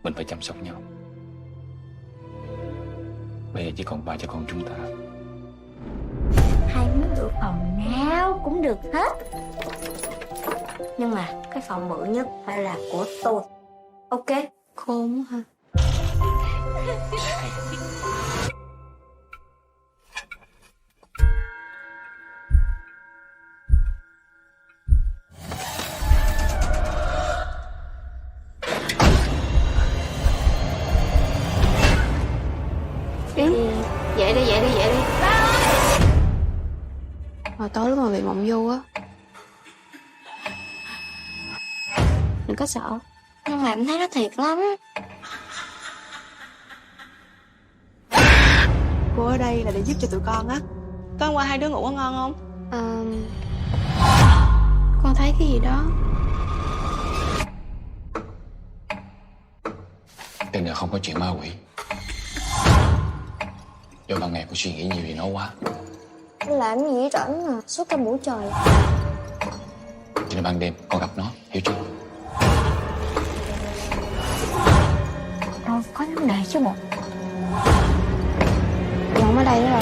Mình phải chăm sóc nhau. Bây giờ chỉ còn ba cha con chúng ta. Hai muốn ở phòng nào cũng được hết. Nhưng mà cái phòng bự nhất phải là của tôi. Ok? Khôn hả? Dậy đi. Hồi tối lúc mà bị mộng du á. Đừng có sợ. Nhưng mà em thấy nó thiệt lắm. Cô ở đây là để giúp cho tụi con á. Tối hôm qua hai đứa ngủ có ngon không? Con thấy cái gì đó. Trên đời không có chuyện ma quỷ. Do ban ngày cô suy nghĩ nhiều về nó quá. Tôi làm gì vậy trển mà suốt cả buổi trời. Cho nên ban đêm con gặp nó, hiểu chưa? Đâu có vấn đề chứ bộ. Giờ không ở đây nữa rồi.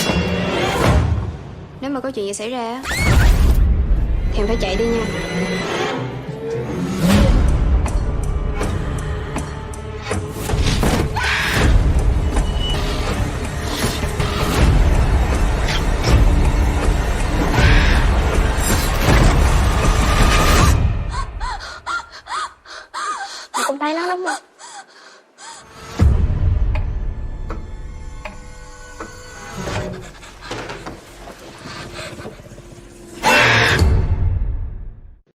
Nếu mà có chuyện gì xảy ra á thì em phải chạy đi nha. Mày cũng thấy nó lắm rồi.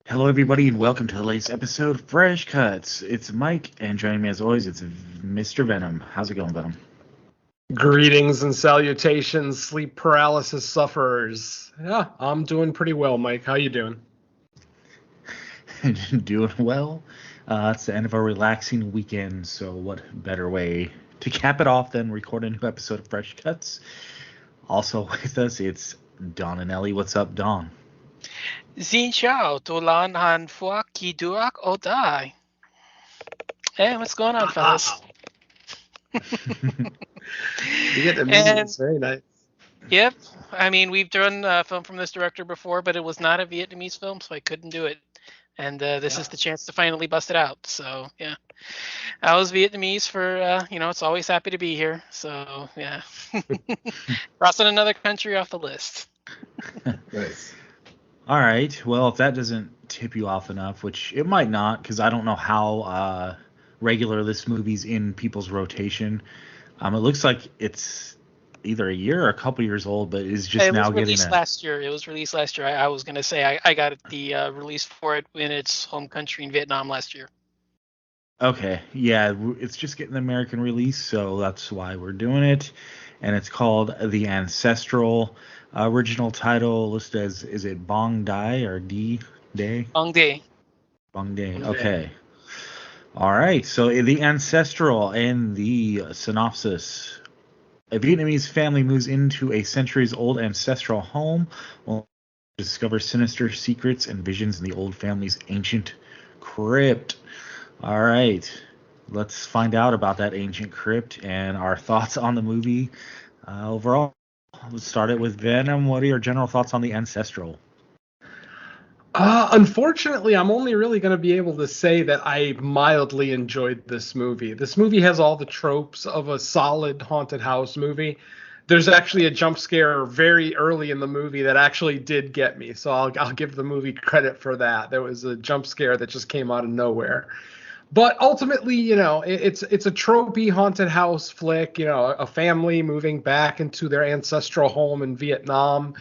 Hello, everybody, and welcome to the latest episode of Fresh Cuts. It's Mike, and joining me as always, it's Mr. Venom. How's it going, Venom? Greetings and salutations, sleep paralysis sufferers. Yeah, I'm doing pretty well, Mike. How you doing? Doing well. It's the end of our relaxing weekend, so what better way to cap it off than record a new episode of Fresh Cuts? Also with us, it's Don and Ellie. What's up, Don? Xin chào, Tulan Han Fuak Kiduak Odai. Hey, what's going on, fellas? You get the music. It's very nice. Yep. I mean, we've done a film from this director before, but it was not a Vietnamese film, so I couldn't do it. And this is the chance to finally bust it out. So, yeah. I was Vietnamese for, it's always happy to be here. So, yeah. Crossing another country off the list. Nice. All right. Well, if that doesn't tip you off enough, which it might not, because I don't know how regular this movie's in people's rotation. It looks like it's either a year or a couple years old, but is just now getting last year. It was released last year. I was going to say I got the release for it in its home country in Vietnam last year. Okay. Yeah, it's just getting the American release, so that's why we're doing it. And it's called The Ancestral. Original title listed as, is it Bong Dai or D Day? Bong Day. Bong Day. Okay. All right. So The Ancestral and the synopsis. A Vietnamese family moves into a centuries-old ancestral home while discover sinister secrets and visions in the old family's ancient crypt. All right. Let's find out about that ancient crypt and our thoughts on the movie overall. Let's start it with Venom. What are your general thoughts on The Ancestral? Unfortunately, I'm only really going to be able to say that I mildly enjoyed this movie. This movie has all the tropes of a solid haunted house movie. There's actually a jump scare very early in the movie that actually did get me, so I'll give the movie credit for that. There was a jump scare that just came out of nowhere. But ultimately, it's a tropey haunted house flick, a family moving back into their ancestral home in Vietnam.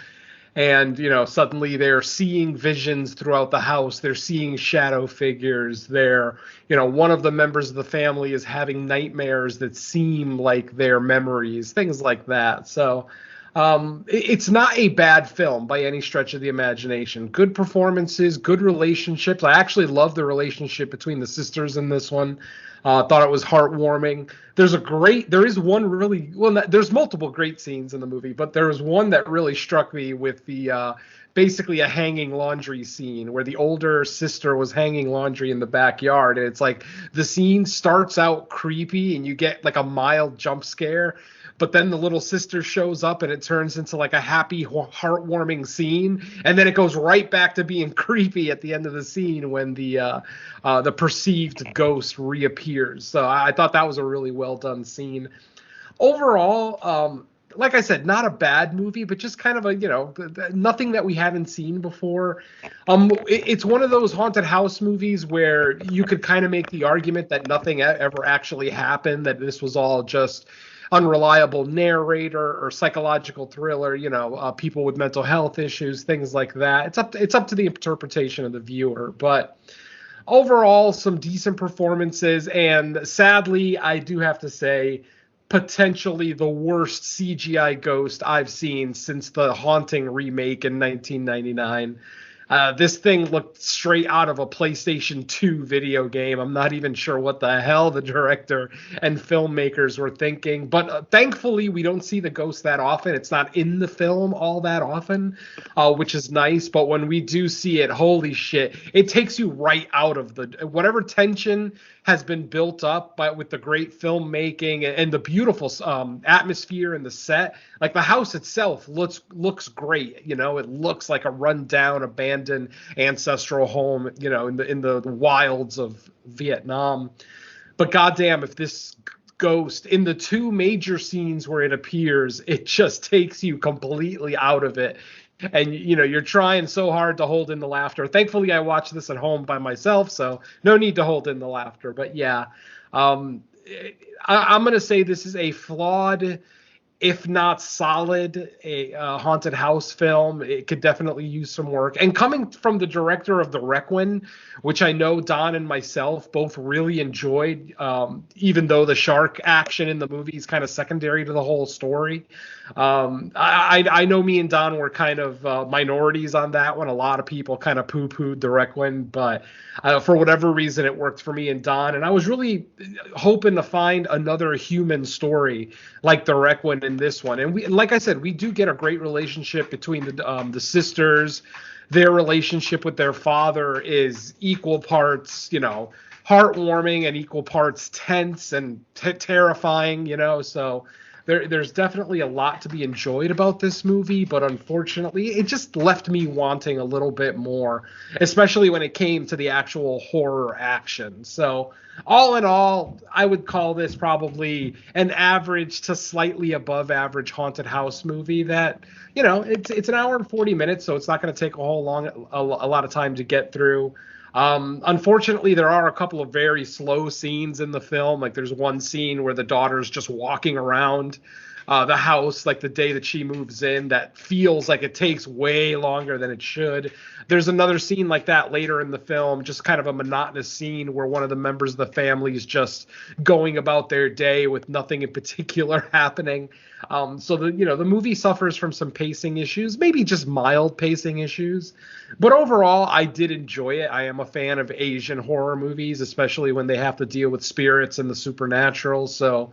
And, suddenly they're seeing visions throughout the house. They're seeing shadow figures. One of the members of the family is having nightmares that seem like their memories, things like that. So It's not a bad film by any stretch of the imagination. Good performances, good relationships. I actually love the relationship between the sisters in this one. Thought it was heartwarming. There is one really, well, there's multiple great scenes in the movie, but there was one that really struck me with the basically a hanging laundry scene where the older sister was hanging laundry in the backyard. And it's like the scene starts out creepy and you get like a mild jump scare, but then the little sister shows up and it turns into like a happy, heartwarming scene, and then it goes right back to being creepy at the end of the scene when the perceived ghost reappears. So I thought that was a really well done scene. Overall, like I said, not a bad movie, but just kind of a, nothing that we haven't seen before. It's one of those haunted house movies where you could kind of make the argument that nothing ever actually happened, that this was all just unreliable narrator or psychological thriller, people with mental health issues, things like that. It's up to the interpretation of the viewer, but overall some decent performances, and sadly I do have to say potentially the worst CGI ghost I've seen since the Haunting remake in 1999. This thing looked straight out of a PlayStation 2 video game. I'm not even sure what the hell the director and filmmakers were thinking. But thankfully, we don't see the ghost that often. It's not in the film all that often, which is nice. But when we do see it, holy shit, it takes you right out of whatever tension has been built up with the great filmmaking and the beautiful atmosphere and the set. Like the house itself looks great. It looks like a rundown, abandoned ancestral home, in the wilds of Vietnam. But goddamn, if this ghost in the two major scenes where it appears, it just takes you completely out of it. And, you're trying so hard to hold in the laughter. Thankfully, I watched this at home by myself, so no need to hold in the laughter. But yeah, I'm going to say this is a flawed, if not solid, a haunted house film. It could definitely use some work. And coming from the director of The Requiem, which I know Don and myself both really enjoyed, even though the shark action in the movie is kind of secondary to the whole story. I know me and Don were kind of minorities on that one. A lot of people kind of poo-pooed The Requiem, but for whatever reason, it worked for me and Don. And I was really hoping to find another human story like The Requiem in this one. And like I said, we do get a great relationship between the sisters. Their relationship with their father is equal parts, heartwarming and equal parts tense and terrifying, so there's definitely a lot to be enjoyed about this movie, but unfortunately it just left me wanting a little bit more, especially when it came to the actual horror action. So all in all, I would call this probably an average to slightly above average haunted house movie that, it's an hour and 40 minutes, so it's not going to take a lot of time to get through. Unfortunately, there are a couple of very slow scenes in the film. Like there's one scene where the daughter's just walking around the house like the day that she moves in that feels like it takes way longer than it should. There's another scene like that later in the film, just kind of a monotonous scene where one of the members of the family is just going about their day with nothing in particular happening. So the movie suffers from some pacing issues, maybe just mild pacing issues. But overall, I did enjoy it. I am a fan of Asian horror movies, especially when they have to deal with spirits and the supernatural. So,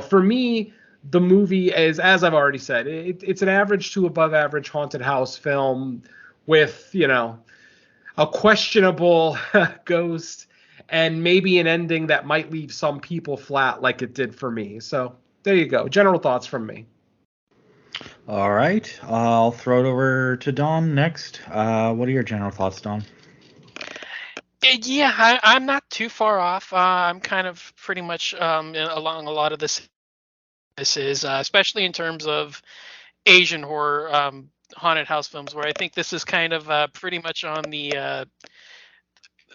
for me, the movie is, as I've already said, it's an average to above average haunted house film with, a questionable ghost and maybe an ending that might leave some people flat like it did for me. So there you go. General thoughts from me. All right. I'll throw it over to Dom next. What are your general thoughts, Dom? Yeah, I'm not too far off. I'm kind of pretty much along a lot of this. This is especially in terms of Asian horror haunted house films, where I think this is kind of pretty much on the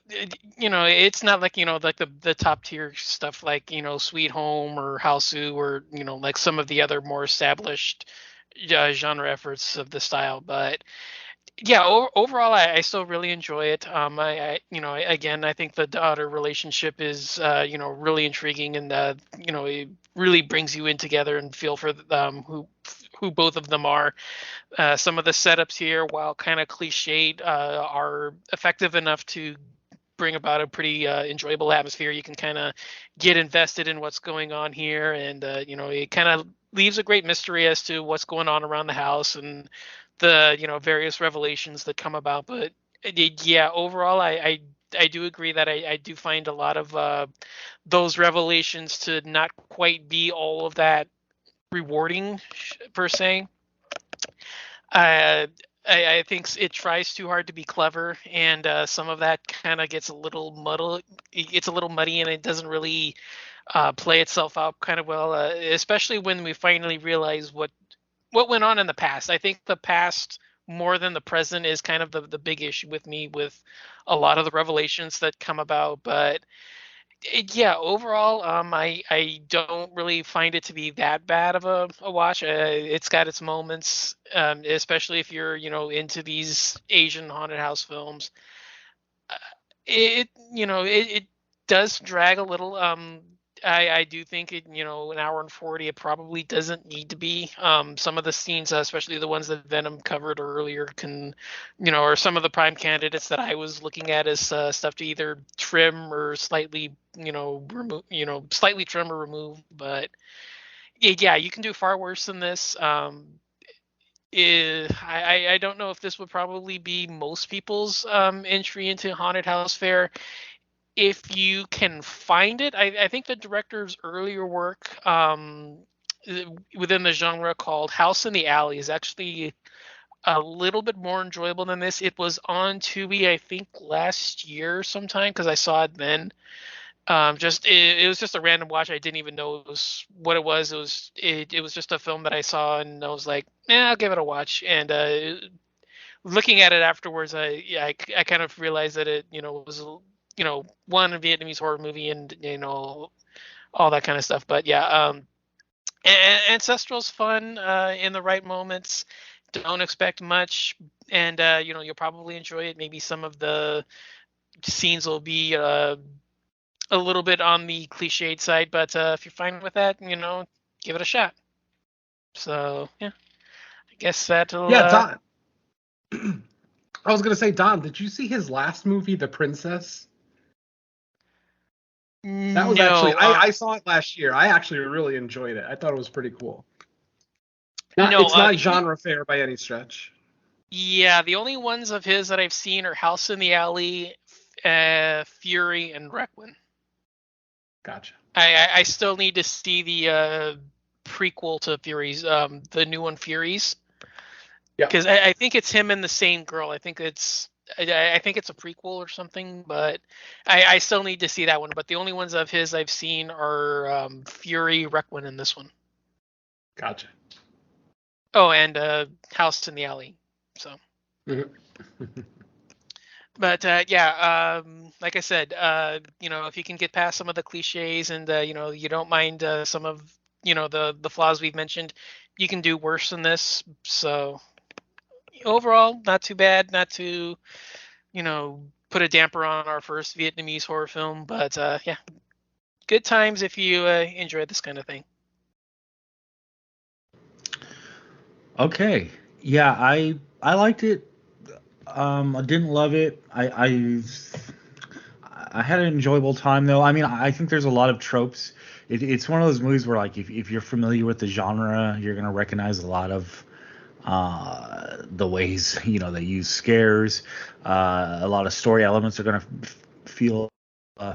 it's not like like the top tier stuff like Sweet Home or Hausu or like some of the other more established genre efforts of the style. But yeah, overall, I still really enjoy it. Again, I think the daughter relationship is, really intriguing, and it really brings you in together and feel for who both of them are. Some of the setups here, while kind of cliched, are effective enough to bring about a pretty enjoyable atmosphere. You can kind of get invested in what's going on here, and it kind of leaves a great mystery as to what's going on around the house and the various revelations that come about. But yeah, overall, I do agree that I do find a lot of those revelations to not quite be all of that rewarding per se. Uh, I think it tries too hard to be clever, and some of that kind of gets a little muddled. It's a little muddy, and it doesn't really play itself out kind of well. Especially when we finally realize what went on in the past. I think the past more than the present is kind of the big issue with me with a lot of the revelations that come about. But yeah, overall, I don't really find it to be that bad of a watch. It's got its moments, especially if you're into these Asian haunted house films. It does drag a little. I do think it, an hour and 40, it probably doesn't need to be. Some of the scenes, especially the ones that Venom covered earlier, can, or some of the prime candidates that I was looking at as stuff to either trim or slightly, remove, slightly trim or remove. But yeah, you can do far worse than this. I don't know if this would probably be most people's entry into haunted house fare if you can find it. I think the director's earlier work within the genre called House in the Alley is actually a little bit more enjoyable than this. It was on Tubi, I think, last year sometime, because I saw it then. It was just a random watch. I didn't even know it was what it was. It was just a film that I saw, and I was like, I'll give it a watch. And looking at it afterwards, I kind of realized that it was one, a Vietnamese horror movie, and all that kind of stuff. But yeah, Ancestral's fun in the right moments. Don't expect much, and you'll probably enjoy it. Maybe some of the scenes will be a little bit on the cliched side, but if you're fine with that, give it a shot. So yeah, I guess that'll. Yeah, Don. I was gonna say, Don, did you see his last movie, The Princess? That was actually I saw it last year. I actually really enjoyed it. I thought it was pretty cool. It's not genre fare by any stretch. Yeah, the only ones of his that I've seen are House in the Alley, Fury, and Requiem. Gotcha. I still need to see the prequel to Furies, the new one, Furies. Yeah. Because I think it's him and the same girl. I think it's a prequel or something, but I still need to see that one. But the only ones of his I've seen are Fury, Requiem, and this one. Gotcha. Oh, and House in the Alley. So. But yeah, like I said, if you can get past some of the cliches and you don't mind some of the flaws we've mentioned, you can do worse than this. So overall, not too bad. Not to put a damper on our first Vietnamese horror film, but yeah, good times if you enjoy this kind of thing. Okay, yeah, I liked it. I didn't love it. I had an enjoyable time though. I mean, I think there's a lot of tropes. It's one of those movies where like if you're familiar with the genre, you're gonna recognize a lot of the ways they use scares. A lot of story elements are gonna feel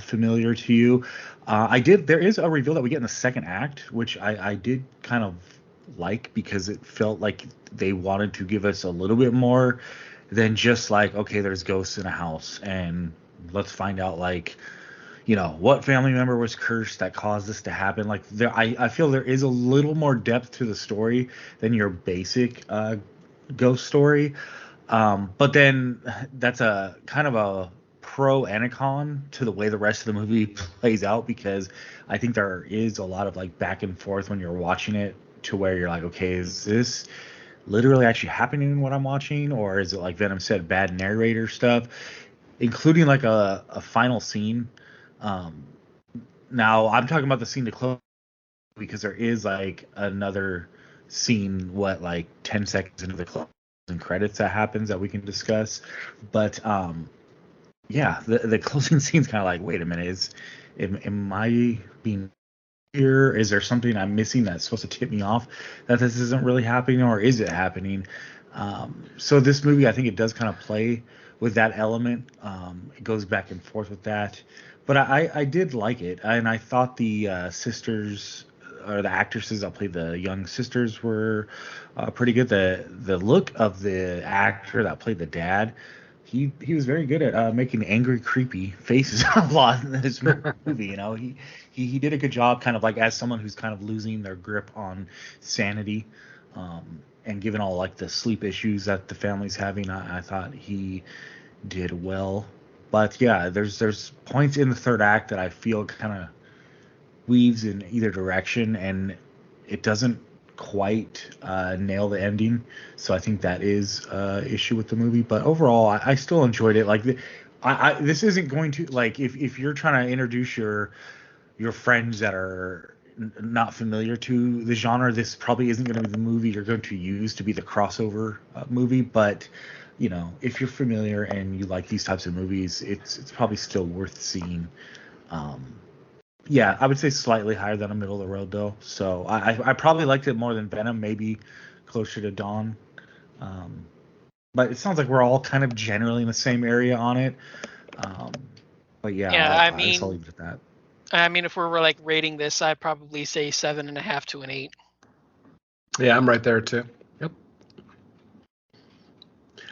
familiar to you. There is a reveal that we get in the second act, which I did kind of like, because it felt like they wanted to give us a little bit more than just like, okay, there's ghosts in a house and let's find out like what family member was cursed that caused this to happen. Like I feel there is a little more depth to the story than your basic ghost story, but then that's a kind of a pro and a con to the way the rest of the movie plays out, because I think there is a lot of like back and forth when you're watching it, to where you're like, okay, is this literally actually happening in what I'm watching, or is it like Venom said, bad narrator stuff, including like a final scene. Now I'm talking about the scene to close, because there is like another scene, like 10 seconds into the closing credits that happens that we can discuss. But yeah, the closing scene's kind of like, wait a minute, am I being here? Is there something I'm missing that's supposed to tip me off that this isn't really happening, or is it happening? So this movie, I think it does kind of play with that element. It goes back and forth with that, but I did like it, and I thought the sisters, or the actresses that played the young sisters, were pretty good. The look of the actor that played the dad, he was very good at making angry, creepy faces a lot in this movie. You know, he did a good job, kind of like as someone who's kind of losing their grip on sanity. And given all like the sleep issues that the family's having, I thought he did well. But yeah, there's points in the third act that I feel kind of weaves in either direction, and it doesn't quite nail the ending. So I think that is issue with the movie. But overall, I still enjoyed it. Like, this isn't going to, like, if you're trying to introduce your friends that are not familiar to the genre, this probably isn't going to be the movie you're going to use to be the crossover movie. But you know, if you're familiar and you like these types of movies, it's probably still worth seeing. Yeah, I would say slightly higher than a middle of the road though. So I probably liked it more than Venom, maybe closer to Dawn. But it sounds like we're all kind of generally in the same area on it. But yeah, I guess I'll leave it at that. I mean, if we're like rating this, I'd probably say 7.5 to an 8. Yeah, I'm right there too. Yep.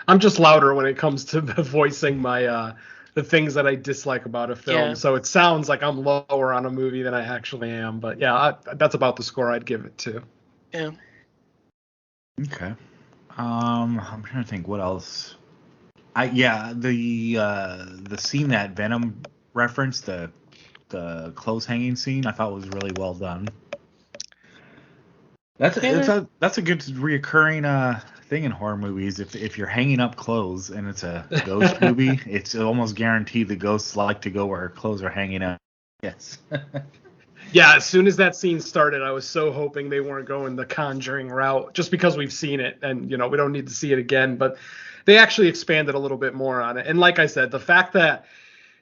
I'm just louder when it comes to voicing my the things that I dislike about a film. Yeah. So it sounds like I'm lower on a movie than I actually am. But yeah, that's about the score I'd give it to. Yeah. Okay. I'm trying to think what else. The scene that Venom referenced, the clothes hanging scene, I thought was really well done. That's a good reoccurring thing in horror movies. If you're hanging up clothes and it's a ghost movie, it's almost guaranteed the ghosts like to go where clothes are hanging up. Yes. Yeah, as soon as that scene started, I was so hoping they weren't going the Conjuring route, just because we've seen it and, you know, we don't need to see it again. But they actually expanded a little bit more on it. And like I said, the fact that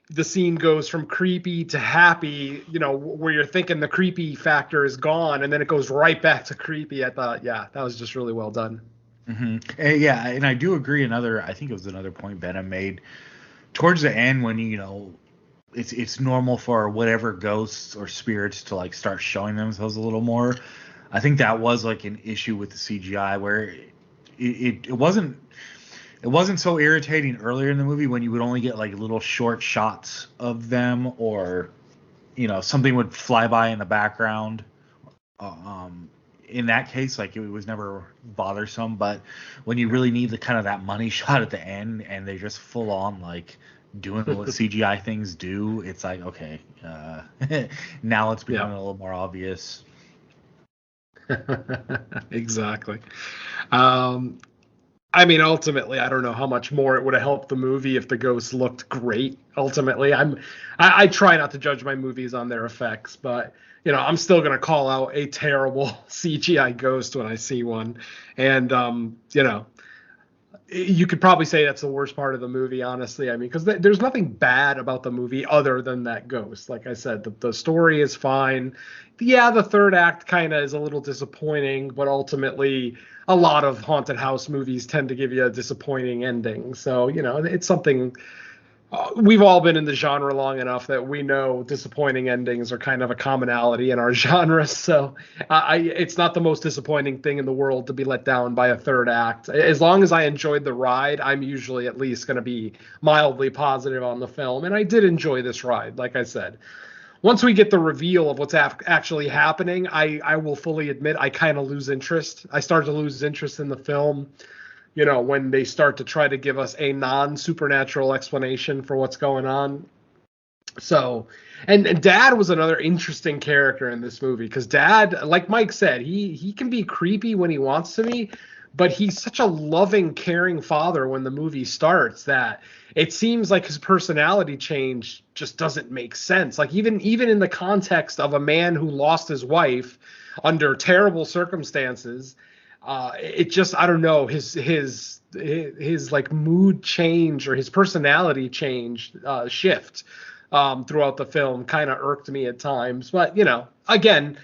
the scene goes from creepy to happy, you know, where you're thinking the creepy factor is gone, and then it goes right back to creepy. I thought, yeah, that was just really well done. Mm-hmm. Yeah, and I do agree. I think it was another point Venom made towards the end when, you know, it's normal for whatever ghosts or spirits to like start showing themselves a little more. I think that was like an issue with the CGI where it wasn't so irritating earlier in the movie when you would only get like little short shots of them, or, you know, something would fly by in the background. In that case, like, it was never bothersome, but when you really need the kind of that money shot at the end and they're just full on like doing what CGI things do, it's like, okay, now it's becoming a little more obvious. Exactly. I mean, ultimately, I don't know how much more it would have helped the movie if the ghosts looked great. Ultimately, I try not to judge my movies on their effects, but, you know, I'm still going to call out a terrible CGI ghost when I see one. And, you know, you could probably say that's the worst part of the movie, honestly. I mean, because there's nothing bad about the movie other than that ghost. Like I said, the story is fine. Yeah, the third act kind of is a little disappointing, but ultimately a lot of haunted house movies tend to give you a disappointing ending. So, you know, it's something we've all been in the genre long enough that we know disappointing endings are kind of a commonality in our genre. So it's not the most disappointing thing in the world to be let down by a third act. As long as I enjoyed the ride, I'm usually at least going to be mildly positive on the film. And I did enjoy this ride, like I said. Once we get the reveal of what's actually happening, I will fully admit I kind of lose interest. I start to lose interest in the film, you know, when they start to try to give us a non-supernatural explanation for what's going on. So, and Dad was another interesting character in this movie, because Dad, like Mike said, he can be creepy when he wants to be, but he's such a loving, caring father when the movie starts that it seems like his personality change just doesn't make sense. Like even in the context of a man who lost his wife under terrible circumstances It just, I don't know, his like mood change or his personality change shift throughout the film kind of irked me at times. But again,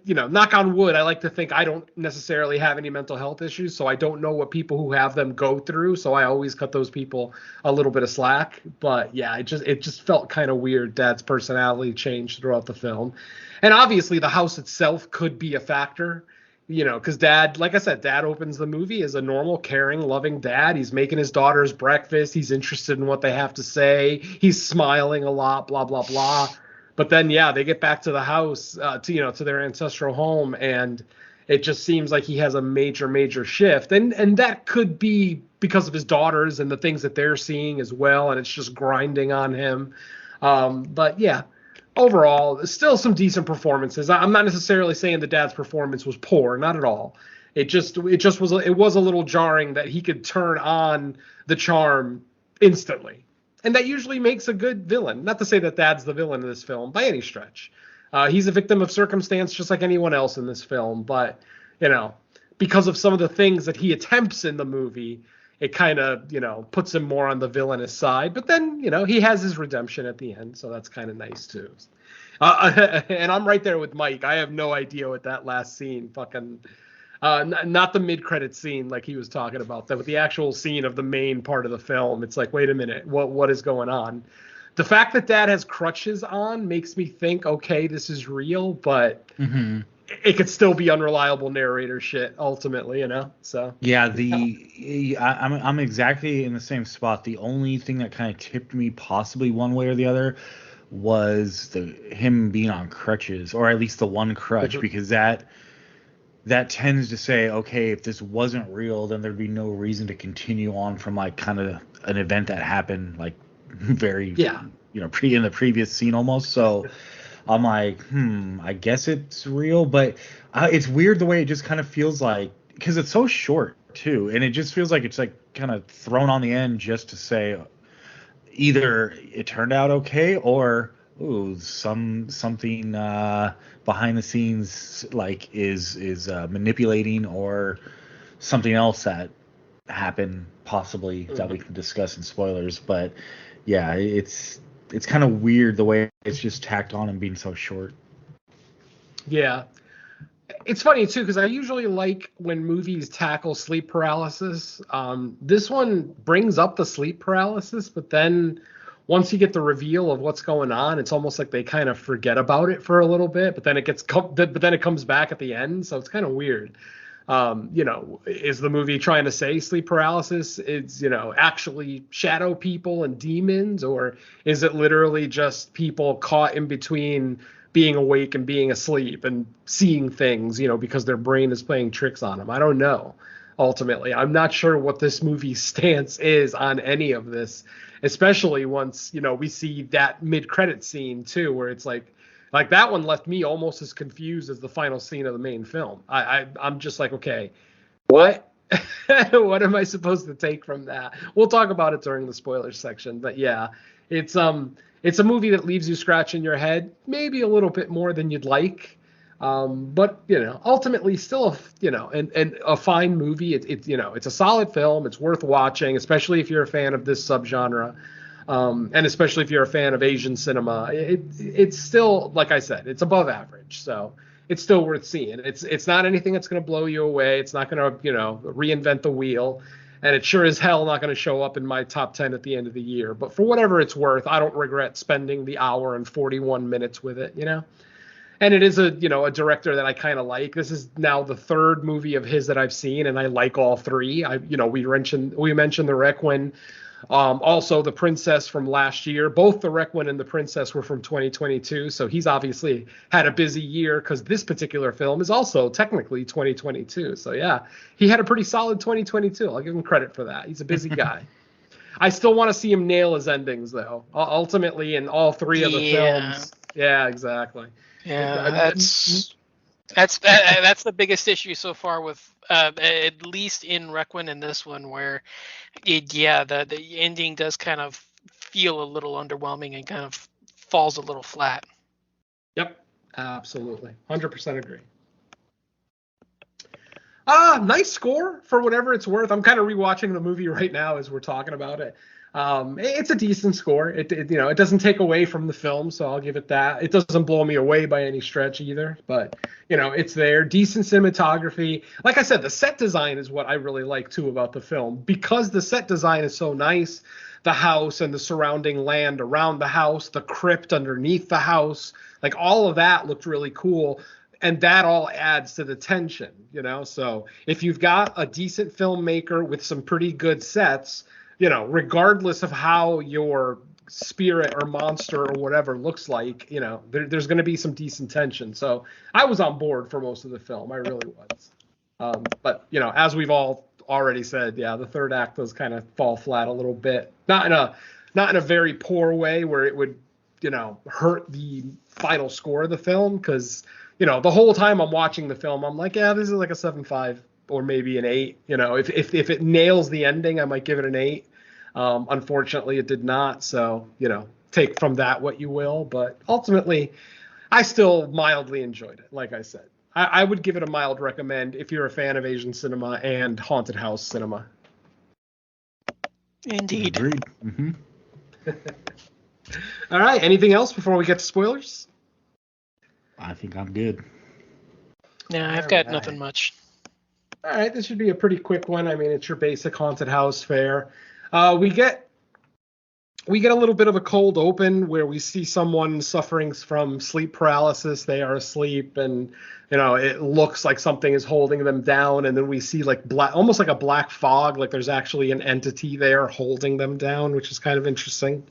knock on wood, I like to think I don't necessarily have any mental health issues, so I don't know what people who have them go through. So I always cut those people a little bit of slack. But yeah, it just felt kind of weird. Dad's personality changed throughout the film, and obviously the house itself could be a factor. Because Dad, like I said, Dad opens the movie as a normal, caring, loving dad. He's making his daughters breakfast. He's interested in what they have to say. He's smiling a lot, blah, blah, blah. But then, yeah, they get back to the house, to their ancestral home, and it just seems like he has a major, major shift. And that could be because of his daughters and the things that they're seeing as well, and it's just grinding on him. But yeah, overall, still some decent performances. I'm not necessarily saying the dad's performance was poor, not at all. It was a little jarring that he could turn on the charm instantly. And that usually makes a good villain. Not to say that Dad's the villain in this film by any stretch. He's a victim of circumstance just like anyone else in this film. But, because of some of the things that he attempts in the movie, it kind of, puts him more on the villainous side. But then, he has his redemption at the end. So that's kind of nice, too. And I'm right there with Mike. I have no idea what that last scene fucking... not the mid-credit scene like he was talking about, but the actual scene of the main part of the film. It's like, wait a minute, what is going on? The fact that Dad has crutches on makes me think, okay, this is real, but it could still be unreliable narrator shit ultimately, So yeah, I'm exactly in the same spot. The only thing that kind of tipped me possibly one way or the other was him being on crutches, or at least the one crutch, because that tends to say, okay, if this wasn't real, then there'd be no reason to continue on from like kind of an event that happened like very, pretty in the previous scene almost. So I'm like, I guess it's real, but it's weird the way it just kind of feels like, because it's so short too, and it just feels like it's like kind of thrown on the end just to say either it turned out okay or something behind the scenes like is manipulating, or something else that happened possibly that we can discuss in spoilers. But yeah, it's kind of weird the way it's just tacked on and being so short. Yeah. It's funny too, because I usually like when movies tackle sleep paralysis. This one brings up the sleep paralysis, but then once you get the reveal of what's going on, it's almost like they kind of forget about it for a little bit, but then it comes back at the end. So it's kind of weird. Is the movie trying to say sleep paralysis is, actually shadow people and demons, or is it literally just people caught in between being awake and being asleep and seeing things, because their brain is playing tricks on them? I don't know. Ultimately, I'm not sure what this movie's stance is on any of this, especially once, we see that mid-credit scene too, where it's like that one left me almost as confused as the final scene of the main film. I'm just like, okay, what? What am I supposed to take from that? We'll talk about it during the spoilers section, but yeah, it's a movie that leaves you scratching your head, maybe a little bit more than you'd like. But ultimately still a fine movie. It's a solid film. It's worth watching, especially if you're a fan of this subgenre, and especially if you're a fan of Asian cinema. It's still, like I said, it's above average, so it's still worth seeing. It's not anything that's going to blow you away. It's not going to reinvent the wheel, and it's sure as hell not going to show up in my top 10 at the end of the year. But for whatever it's worth, I don't regret spending the hour and 41 minutes with it. And it is a director that I kind of like. This is now the third movie of his that I've seen, and I like all three. We mentioned the Requiem, also the Princess from last year. Both the Requiem and the Princess were from 2022, so he's obviously had a busy year, because this particular film is also technically 2022. So yeah, he had a pretty solid 2022. I'll give him credit for that. He's a busy guy. I still want to see him nail his endings, though. Ultimately, in all three of the films. Yeah, exactly. Yeah, that's the biggest issue so far with at least in Requiem and this one, where the ending does kind of feel a little underwhelming and kind of falls a little flat. Yep, absolutely, 100% agree. Nice score for whatever it's worth. I'm kind of rewatching the movie right now as we're talking about it. It's a decent score. It doesn't take away from the film, so I'll give it that. It doesn't blow me away by any stretch either, but it's there. Decent cinematography. Like I said, the set design is what I really like too about the film, because the set design is so nice. The house and the surrounding land around the house, the crypt underneath the house, like all of that looked really cool. And that all adds to the tension, So if you've got a decent filmmaker with some pretty good sets, regardless of how your spirit or monster or whatever looks like, there's going to be some decent tension. So I was on board for most of the film. I really was. But, as we've all already said, yeah, the third act does kind of fall flat a little bit. Not in a very poor way where it would, hurt the final score of the film, because the whole time I'm watching the film, I'm like, yeah, this is like a 7.5 or maybe an 8. If it nails the ending, I might give it an 8. Unfortunately, it did not. So, take from that what you will. But ultimately, I still mildly enjoyed it. Like I said, I would give it a mild recommend if you're a fan of Asian cinema and haunted house cinema. Indeed. Agreed. Mm-hmm. All right. Anything else before we get to spoilers? I think I'm good. Yeah, I've got nothing much. All right. This should be a pretty quick one. I mean, it's your basic haunted house fare. We get a little bit of a cold open where we see someone suffering from sleep paralysis. They are asleep, and it looks like something is holding them down. And then we see like almost like a black fog, like there's actually an entity there holding them down, which is kind of interesting.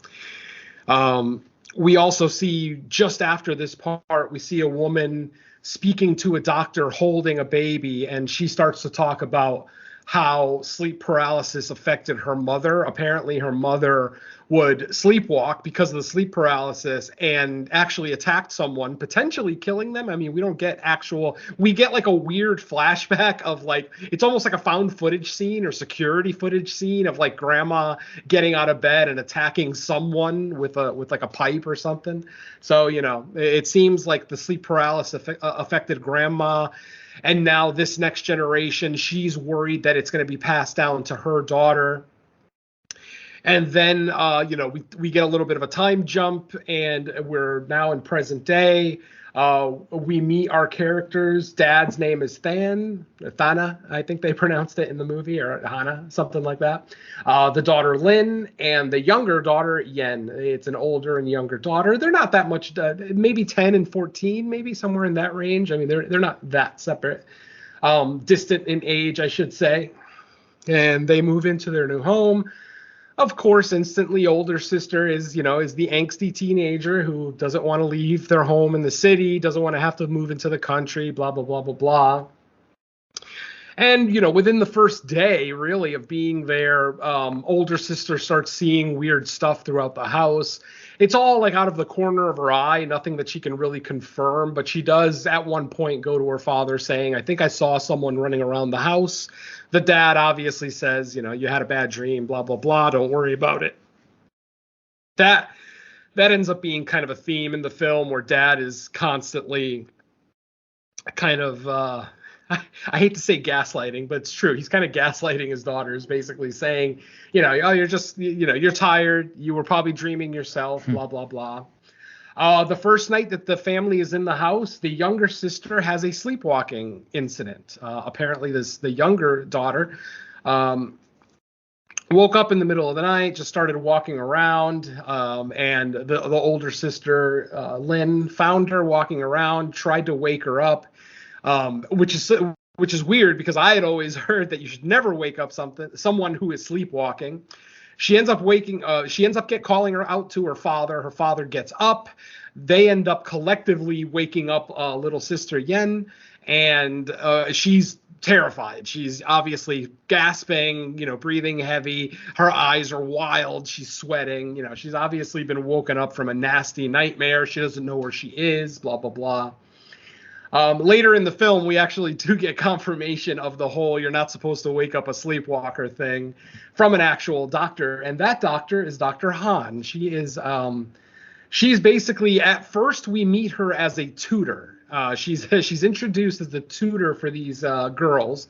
We also see, just after this part, we see a woman speaking to a doctor holding a baby, and she starts to talk about how sleep paralysis affected her mother. Apparently her mother would sleepwalk because of the sleep paralysis and actually attacked someone, potentially killing them. I mean, we get like a weird flashback of like, it's almost like a found footage scene or security footage scene of like grandma getting out of bed and attacking someone with like a pipe or something. So, it seems like the sleep paralysis affected grandma. And now this next generation, she's worried that it's going to be passed down to her daughter. And then, we get a little bit of a time jump, and we're now in present day. We meet our characters. Dad's name is Thana, I think they pronounced it in the movie, or Hana, something like that. The daughter Lynn, and the younger daughter Yen. It's an older and younger daughter. They're not that much, maybe 10 and 14, maybe somewhere in that range. I mean, they're not that separate, distant in age, I should say. And they move into their new home. Of course, instantly older sister is the angsty teenager who doesn't want to leave their home in the city, doesn't want to have to move into the country, blah, blah, blah, blah, blah. And, within the first day, really, of being there, older sister starts seeing weird stuff throughout the house. It's all like out of the corner of her eye, nothing that she can really confirm. But she does at one point go to her father saying, I think I saw someone running around the house. The dad obviously says, you had a bad dream, blah, blah, blah. Don't worry about it. That ends up being kind of a theme in the film, where dad is constantly kind of, I hate to say gaslighting, but it's true. He's kind of gaslighting his daughters, basically saying, oh, you're just, you're tired. You were probably dreaming yourself, blah, blah, blah. The first night that the family is in the house, the younger sister has a sleepwalking incident. Apparently the younger daughter woke up in the middle of the night, just started walking around, and the older sister, Lynn, found her walking around, tried to wake her up, which is weird, because I had always heard that you should never wake up someone who is sleepwalking. She ends up calling her out to her father. Her father gets up. They end up collectively waking up little sister Yen, and she's terrified. She's obviously gasping, breathing heavy. Her eyes are wild. She's sweating. She's obviously been woken up from a nasty nightmare. She doesn't know where she is, blah, blah, blah. Later in the film, we actually do get confirmation of the whole you're not supposed to wake up a sleepwalker thing from an actual doctor. And that doctor is Dr. Han. She's basically, at first we meet her as a tutor. She's introduced as the tutor for these girls.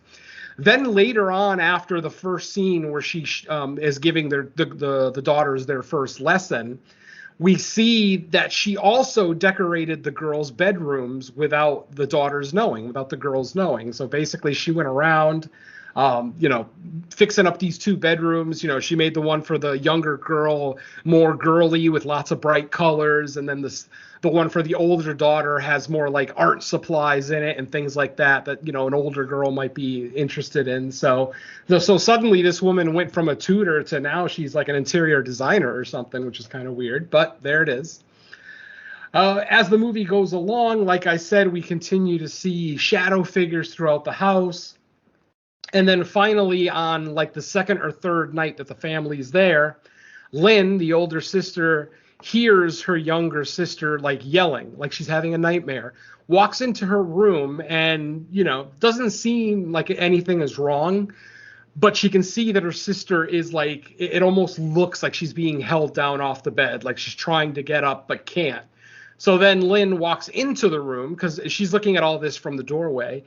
Then later on, after the first scene where she is giving the daughters their first lesson, we see that she also decorated the girls' bedrooms without the daughters knowing, without the girls knowing. So basically, she went around, fixing up these 2 bedrooms. She made the one for the younger girl more girly with lots of bright colors, and then the one for the older daughter has more like art supplies in it and things like that an older girl might be interested in. So suddenly this woman went from a tutor to now she's like an interior designer or something, which is kind of weird, but there it is. As the movie goes along, like I said, we continue to see shadow figures throughout the house. And then finally, on like the second or third night that the family's there, Lynn, the older sister, hears her younger sister like yelling, like she's having a nightmare, walks into her room and, doesn't seem like anything is wrong, but she can see that her sister is like, it almost looks like she's being held down off the bed, like she's trying to get up but can't. So then Lynn walks into the room because she's looking at all this from the doorway.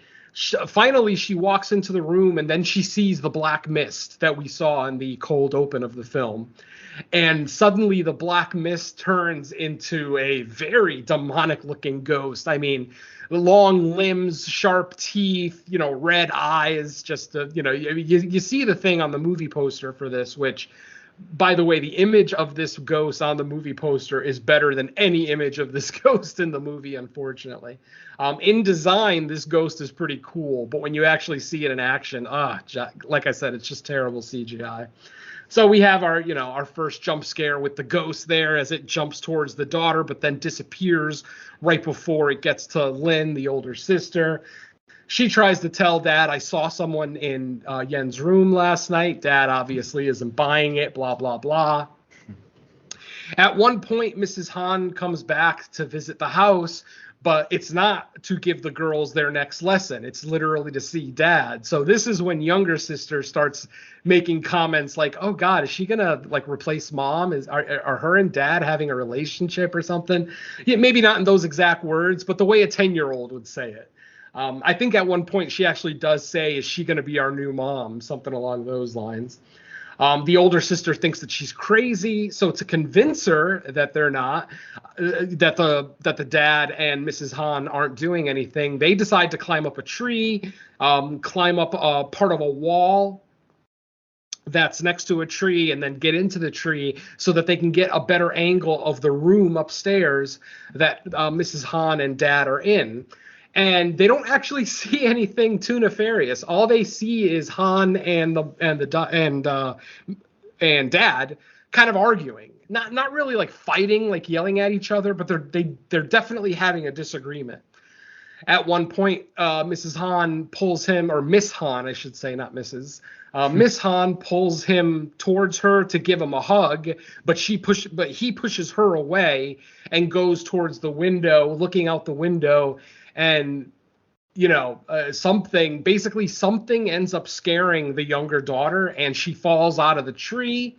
Finally, she walks into the room and then she sees the black mist that we saw in the cold open of the film. And suddenly the black mist turns into a very demonic looking ghost. I mean, long limbs, sharp teeth, red eyes, just, you see the thing on the movie poster for this, which, by the way, the image of this ghost on the movie poster is better than any image of this ghost in the movie, unfortunately. In design, this ghost is pretty cool, but when you actually see it in action, like I said, it's just terrible CGI. So we have our first jump scare with the ghost there as it jumps towards the daughter, but then disappears right before it gets to Lynn, the older sister. She tries to tell Dad, I saw someone in Yen's room last night. Dad obviously isn't buying it, blah, blah, blah. At one point, Mrs. Han comes back to visit the house, but it's not to give the girls their next lesson. It's literally to see Dad. So this is when younger sister starts making comments like, oh God, is she gonna like replace Mom? Are her and Dad having a relationship or something? Yeah, maybe not in those exact words, but the way a 10-year-old would say it. I think at one point she actually does say, is she gonna be our new mom? Something along those lines. The older sister thinks that she's crazy, so to convince her that they're not, that the dad and Mrs. Han aren't doing anything, they decide to climb up a tree, climb up a part of a wall that's next to a tree, and then get into the tree so that they can get a better angle of the room upstairs that Mrs. Han and Dad are in. And they don't actually see anything too nefarious. All they see is Han and Dad kind of arguing, not really like fighting, like yelling at each other, but they're definitely having a disagreement. At one point, Mrs. Han pulls him, or Miss Han, I should say, not Mrs. Miss Han pulls him towards her to give him a hug, but he pushes her away and goes towards the window, looking out the window. And, something ends up scaring the younger daughter and she falls out of the tree.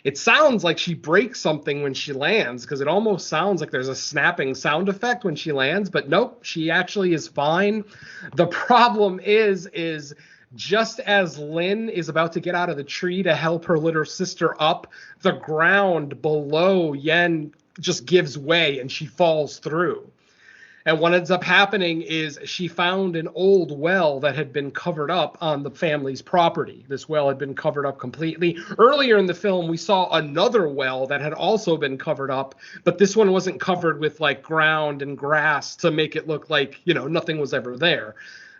It sounds like she breaks something when she lands because it almost sounds like there's a snapping sound effect when she lands. But nope, she actually is fine. The problem is just as Lynn is about to get out of the tree to help her little sister up, the ground below Yen just gives way and she falls through. And what ends up happening is she found an old well that had been covered up on the family's property. This well had been covered up completely. Earlier in the film, we saw another well that had also been covered up, but this one wasn't covered with like ground and grass to make it look like, nothing was ever there.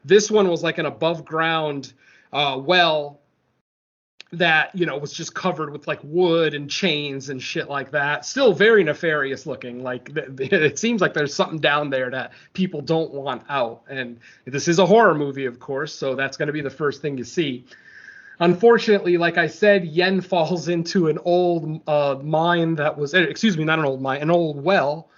This one was like an above ground well that, was just covered with like wood and chains and shit like that. Still very nefarious looking. Like it seems like there's something down there that people don't want out. And this is a horror movie, of course, so that's going to be the first thing you see. Unfortunately, like I said, Yen falls into an old mine that was, not an old mine, an old well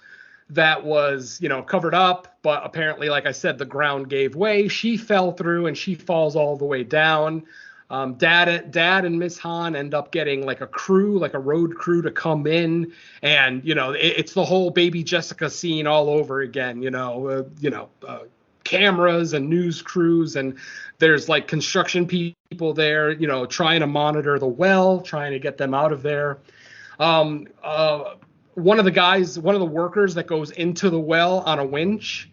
that was, covered up. But apparently, like I said, the ground gave way. She fell through and she falls all the way down. Dad and Miss Han end up getting like a crew, like a road crew, to come in, and it's the whole Baby Jessica scene all over again. Cameras and news crews, and there's like construction people there, trying to monitor the well, trying to get them out of there. One of the workers that goes into the well on a winch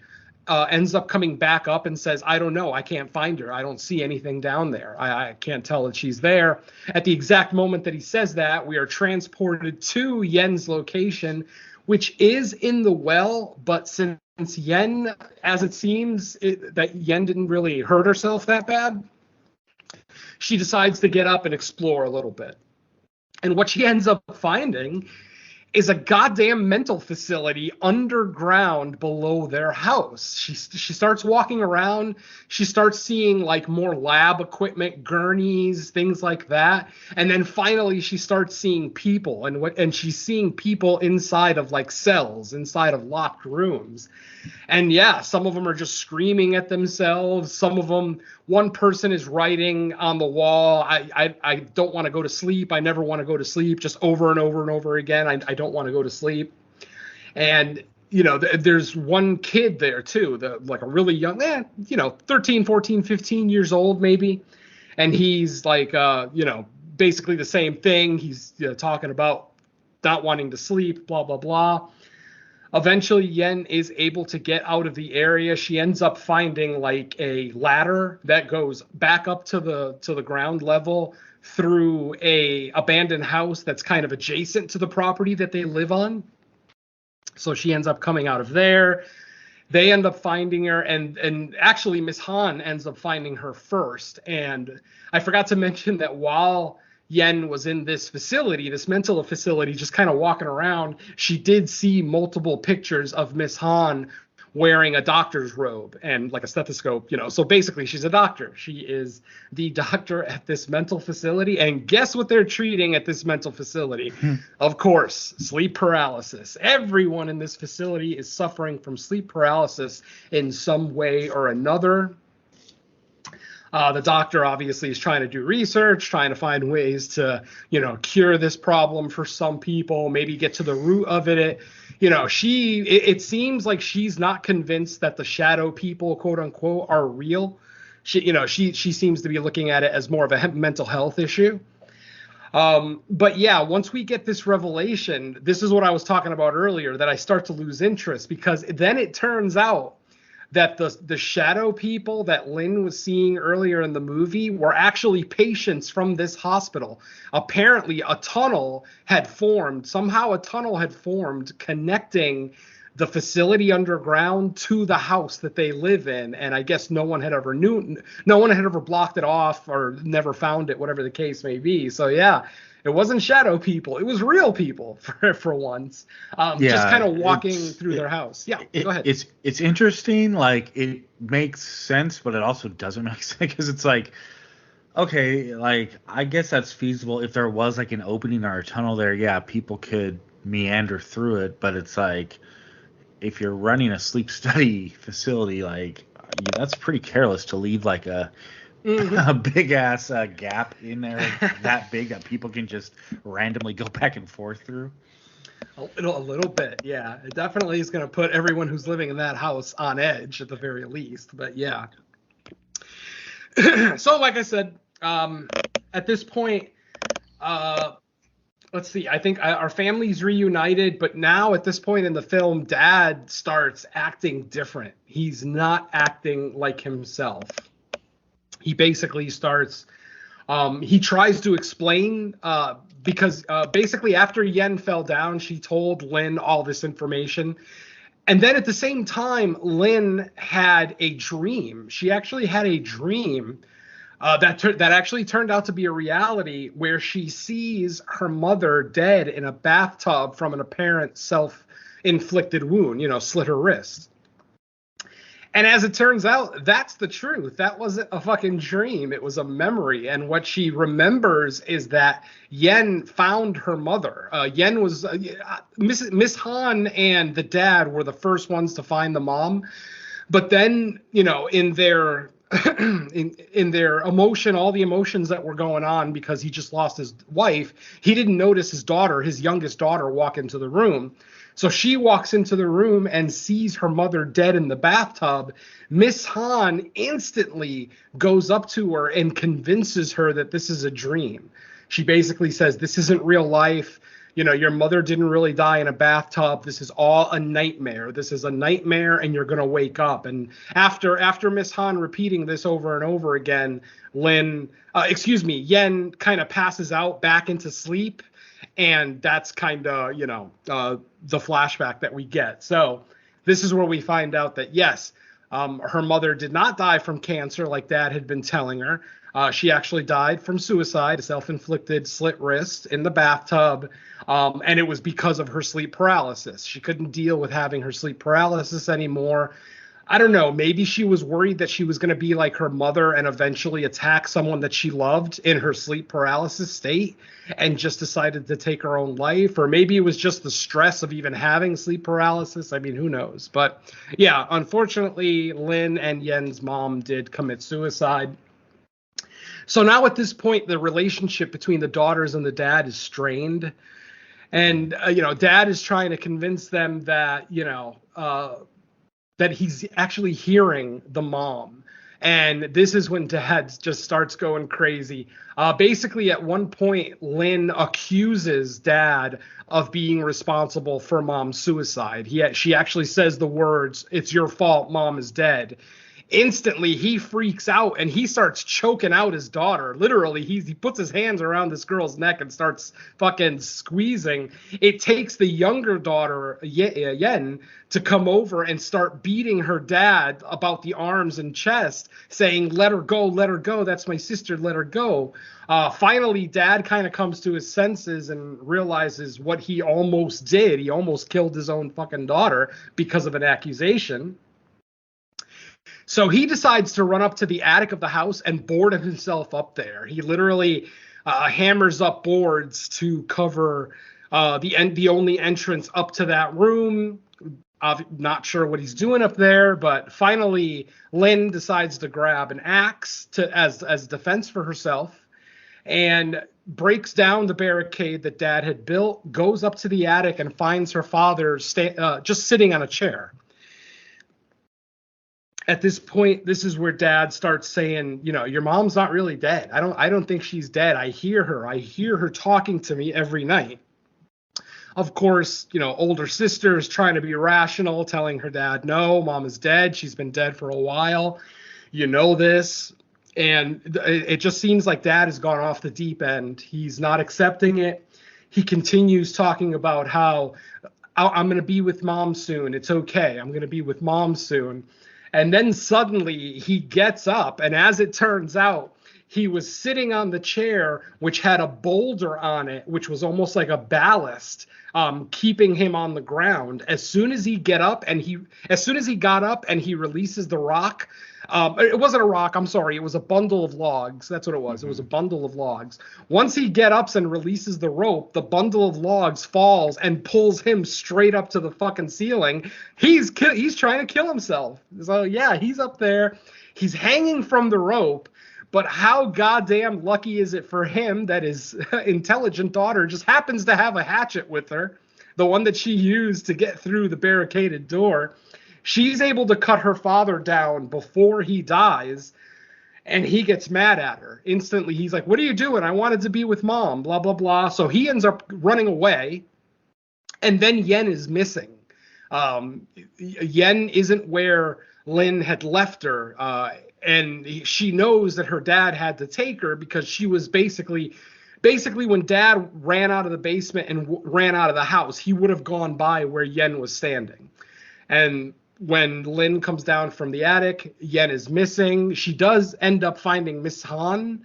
ends up coming back up and says, I don't know, I can't find her. I don't see anything down there. I can't tell that she's there. At the exact moment that he says that, we are transported to Yen's location, which is in the well, but since Yen, as it seems, that Yen didn't really hurt herself that bad, she decides to get up and explore a little bit. And what she ends up finding is a goddamn mental facility underground below their house. She starts walking around. She starts seeing like more lab equipment, gurneys, things like that. And then finally she starts seeing people, and she's seeing people inside of like cells, inside of locked rooms. And yeah, some of them are just screaming at themselves. Some of them, one person is writing on the wall, I don't want to go to sleep. I never want to go to sleep, just over and over and over again. I don't want to go to sleep. And, there's one kid there too, like a really young, 13, 14, 15 years old maybe. And he's like, basically the same thing. He's talking about not wanting to sleep, blah, blah, blah. Eventually, Yen is able to get out of the area. She ends up finding like a ladder that goes back up to the ground level through a abandoned house that's kind of adjacent to the property that they live on. So she ends up coming out of there. They end up finding her, and actually Miss Han ends up finding her first. And I forgot to mention that while Yen was in this facility, this mental facility, just kind of walking around, she did see multiple pictures of Miss Han wearing a doctor's robe and like a stethoscope, So basically she's a doctor. She is the doctor at this mental facility. And guess what they're treating at this mental facility? Of course, sleep paralysis. Everyone in this facility is suffering from sleep paralysis in some way or another. The doctor obviously is trying to do research, trying to find ways to, cure this problem for some people, maybe get to the root of it. It seems like she's not convinced that the shadow people, quote unquote, are real. She seems to be looking at it as more of a mental health issue. But yeah, once we get this revelation, this is what I was talking about earlier, that I start to lose interest, because then it turns out that the shadow people that Lynn was seeing earlier in the movie were actually patients from this hospital. Apparently, a tunnel had formed. Somehow a tunnel had formed connecting the facility underground to the house that they live in. And I guess no one had ever blocked it off or never found it, whatever the case may be. So yeah, it wasn't shadow people. It was real people for once. Just kind of walking through their house. Yeah, go ahead. It's interesting. Like, it makes sense, but it also doesn't make sense, because it's like, okay, like, I guess that's feasible. If there was like an opening or a tunnel there, yeah, people could meander through it. But it's like, if you're running a sleep study facility, like, that's pretty careless to leave like a big ass gap in there that big that people can just randomly go back and forth through. A little bit, yeah. It definitely is going to put everyone who's living in that house on edge at the very least. But yeah. So like I said, at this point, let's see. I think our family's reunited, but now at this point in the film, Dad starts acting different. He's not acting like himself. He basically starts, he tries to explain, because basically after Yen fell down, she told Lynn all this information. And then at the same time, Lynn had a dream. She actually had a dream that actually turned out to be a reality, where she sees her mother dead in a bathtub from an apparent self-inflicted wound, slit her wrist. And as it turns out, that's the truth. That wasn't a fucking dream. It was a memory. And what she remembers is that Yen found her mother. Yen was Miss Han and the dad were the first ones to find the mom. But then, in their in their emotion, all the emotions that were going on because he just lost his wife, he didn't notice his daughter, his youngest daughter, walk into the room. So she walks into the room and sees her mother dead in the bathtub. Miss Han instantly goes up to her and convinces her that this is a dream. She basically says, this isn't real life. You know, your mother didn't really die in a bathtub. This is all a nightmare. This is a nightmare, and you're going to wake up. And after Miss Han repeating this over and over again, Yen kind of passes out back into sleep. And that's kind of, the flashback that we get. So this is where we find out that, yes, her mother did not die from cancer like Dad had been telling her. She actually died from suicide, a self-inflicted slit wrist in the bathtub. And it was because of her sleep paralysis. She couldn't deal with having her sleep paralysis anymore. I don't know. Maybe she was worried that she was going to be like her mother and eventually attack someone that she loved in her sleep paralysis state and just decided to take her own life. Or maybe it was just the stress of even having sleep paralysis. I mean, who knows? But yeah, unfortunately, Lin and Yen's mom did commit suicide. So now at this point, the relationship between the daughters and the dad is strained. And, Dad is trying to convince them that, that he's actually hearing the mom. And this is when Dad just starts going crazy. Basically, at one point, Lin accuses Dad of being responsible for Mom's suicide. She actually says the words, "It's your fault, Mom is dead." Instantly, he freaks out and he starts choking out his daughter. Literally, he puts his hands around this girl's neck and starts fucking squeezing. It takes the younger daughter, Yen, to come over and start beating her dad about the arms and chest, saying, let her go, that's my sister, let her go. Finally, Dad kind of comes to his senses and realizes what he almost did. He almost killed his own fucking daughter because of an accusation. So he decides to run up to the attic of the house and board himself up there. He literally hammers up boards to cover the only entrance up to that room. I'm not sure what he's doing up there, but finally Lin decides to grab an axe as defense for herself and breaks down the barricade that Dad had built, goes up to the attic and finds her father just sitting on a chair. At this point, this is where Dad starts saying, your mom's not really dead. I don't think she's dead. I hear her talking to me every night. Of course, older sister is trying to be rational, telling her dad, no, Mom is dead. She's been dead for a while. You know this. And it just seems like Dad has gone off the deep end. He's not accepting it. He continues talking about how I'm going to be with Mom soon. It's okay. I'm going to be with Mom soon. And then suddenly he gets up, and as it turns out, he was sitting on the chair, which had a boulder on it, which was almost like a ballast, keeping him on the ground. As soon as he got up and he releases the rock, it wasn't a rock, I'm sorry, it was a bundle of logs. That's what it was. It was a bundle of logs. Once he gets up and releases the rope, the bundle of logs falls and pulls him straight up to the fucking ceiling. He's trying to kill himself. So yeah, he's up there. He's hanging from the rope. But how goddamn lucky is it for him that his intelligent daughter just happens to have a hatchet with her, the one that she used to get through the barricaded door. She's able to cut her father down before he dies, and he gets mad at her. Instantly, he's like, what are you doing? I wanted to be with Mom, blah, blah, blah. So he ends up running away, and then Yen is missing. Yen isn't where Lin had left her, and she knows that her dad had to take her because she was basically when Dad ran out of the basement and ran out of the house, he would have gone by where Yen was standing. And when Lin comes down from the attic, Yen is missing. She does end up finding Miss Han,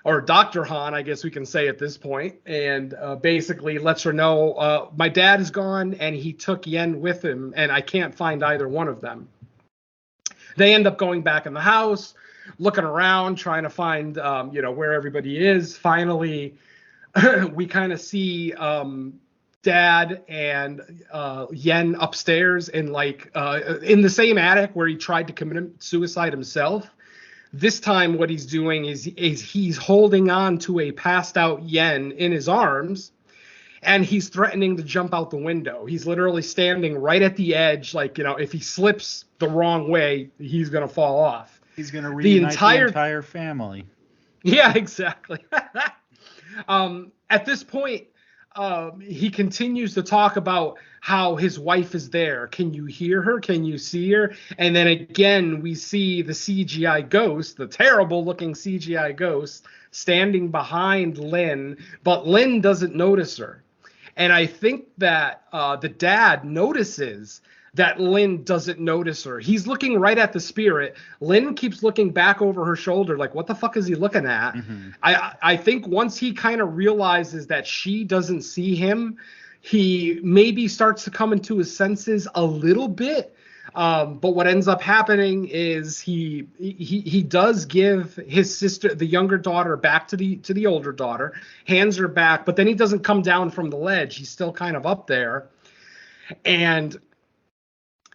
or Dr. Han, I guess we can say at this point, and basically lets her know, my dad is gone and he took Yen with him, and I can't find either one of them. They end up going back in the house, looking around, trying to find, where everybody is. Finally, we kind of see Dad and Yen upstairs in the same attic where he tried to commit suicide himself. This time what he's doing is he's holding on to a passed out Yen in his arms, and he's threatening to jump out the window. He's literally standing right at the edge, like, you know, if he slips the wrong way, he's going to fall off. He's going to reunite the entire family. Yeah, exactly. At this point, he continues to talk about how his wife is there. Can you hear her? Can you see her? And then again, we see the CGI ghost, the terrible looking CGI ghost, standing behind Lynn, but Lynn doesn't notice her. And I think that the dad notices that Lynn doesn't notice her. He's looking right at the spirit. Lynn keeps looking back over her shoulder like, what the fuck is he looking at? Mm-hmm. I think once he kind of realizes that she doesn't see him, he maybe starts to come into his senses a little bit. But what ends up happening is he does give his sister, the younger daughter, back to the older daughter, hands her back, but then he doesn't come down from the ledge. He's still kind of up there. And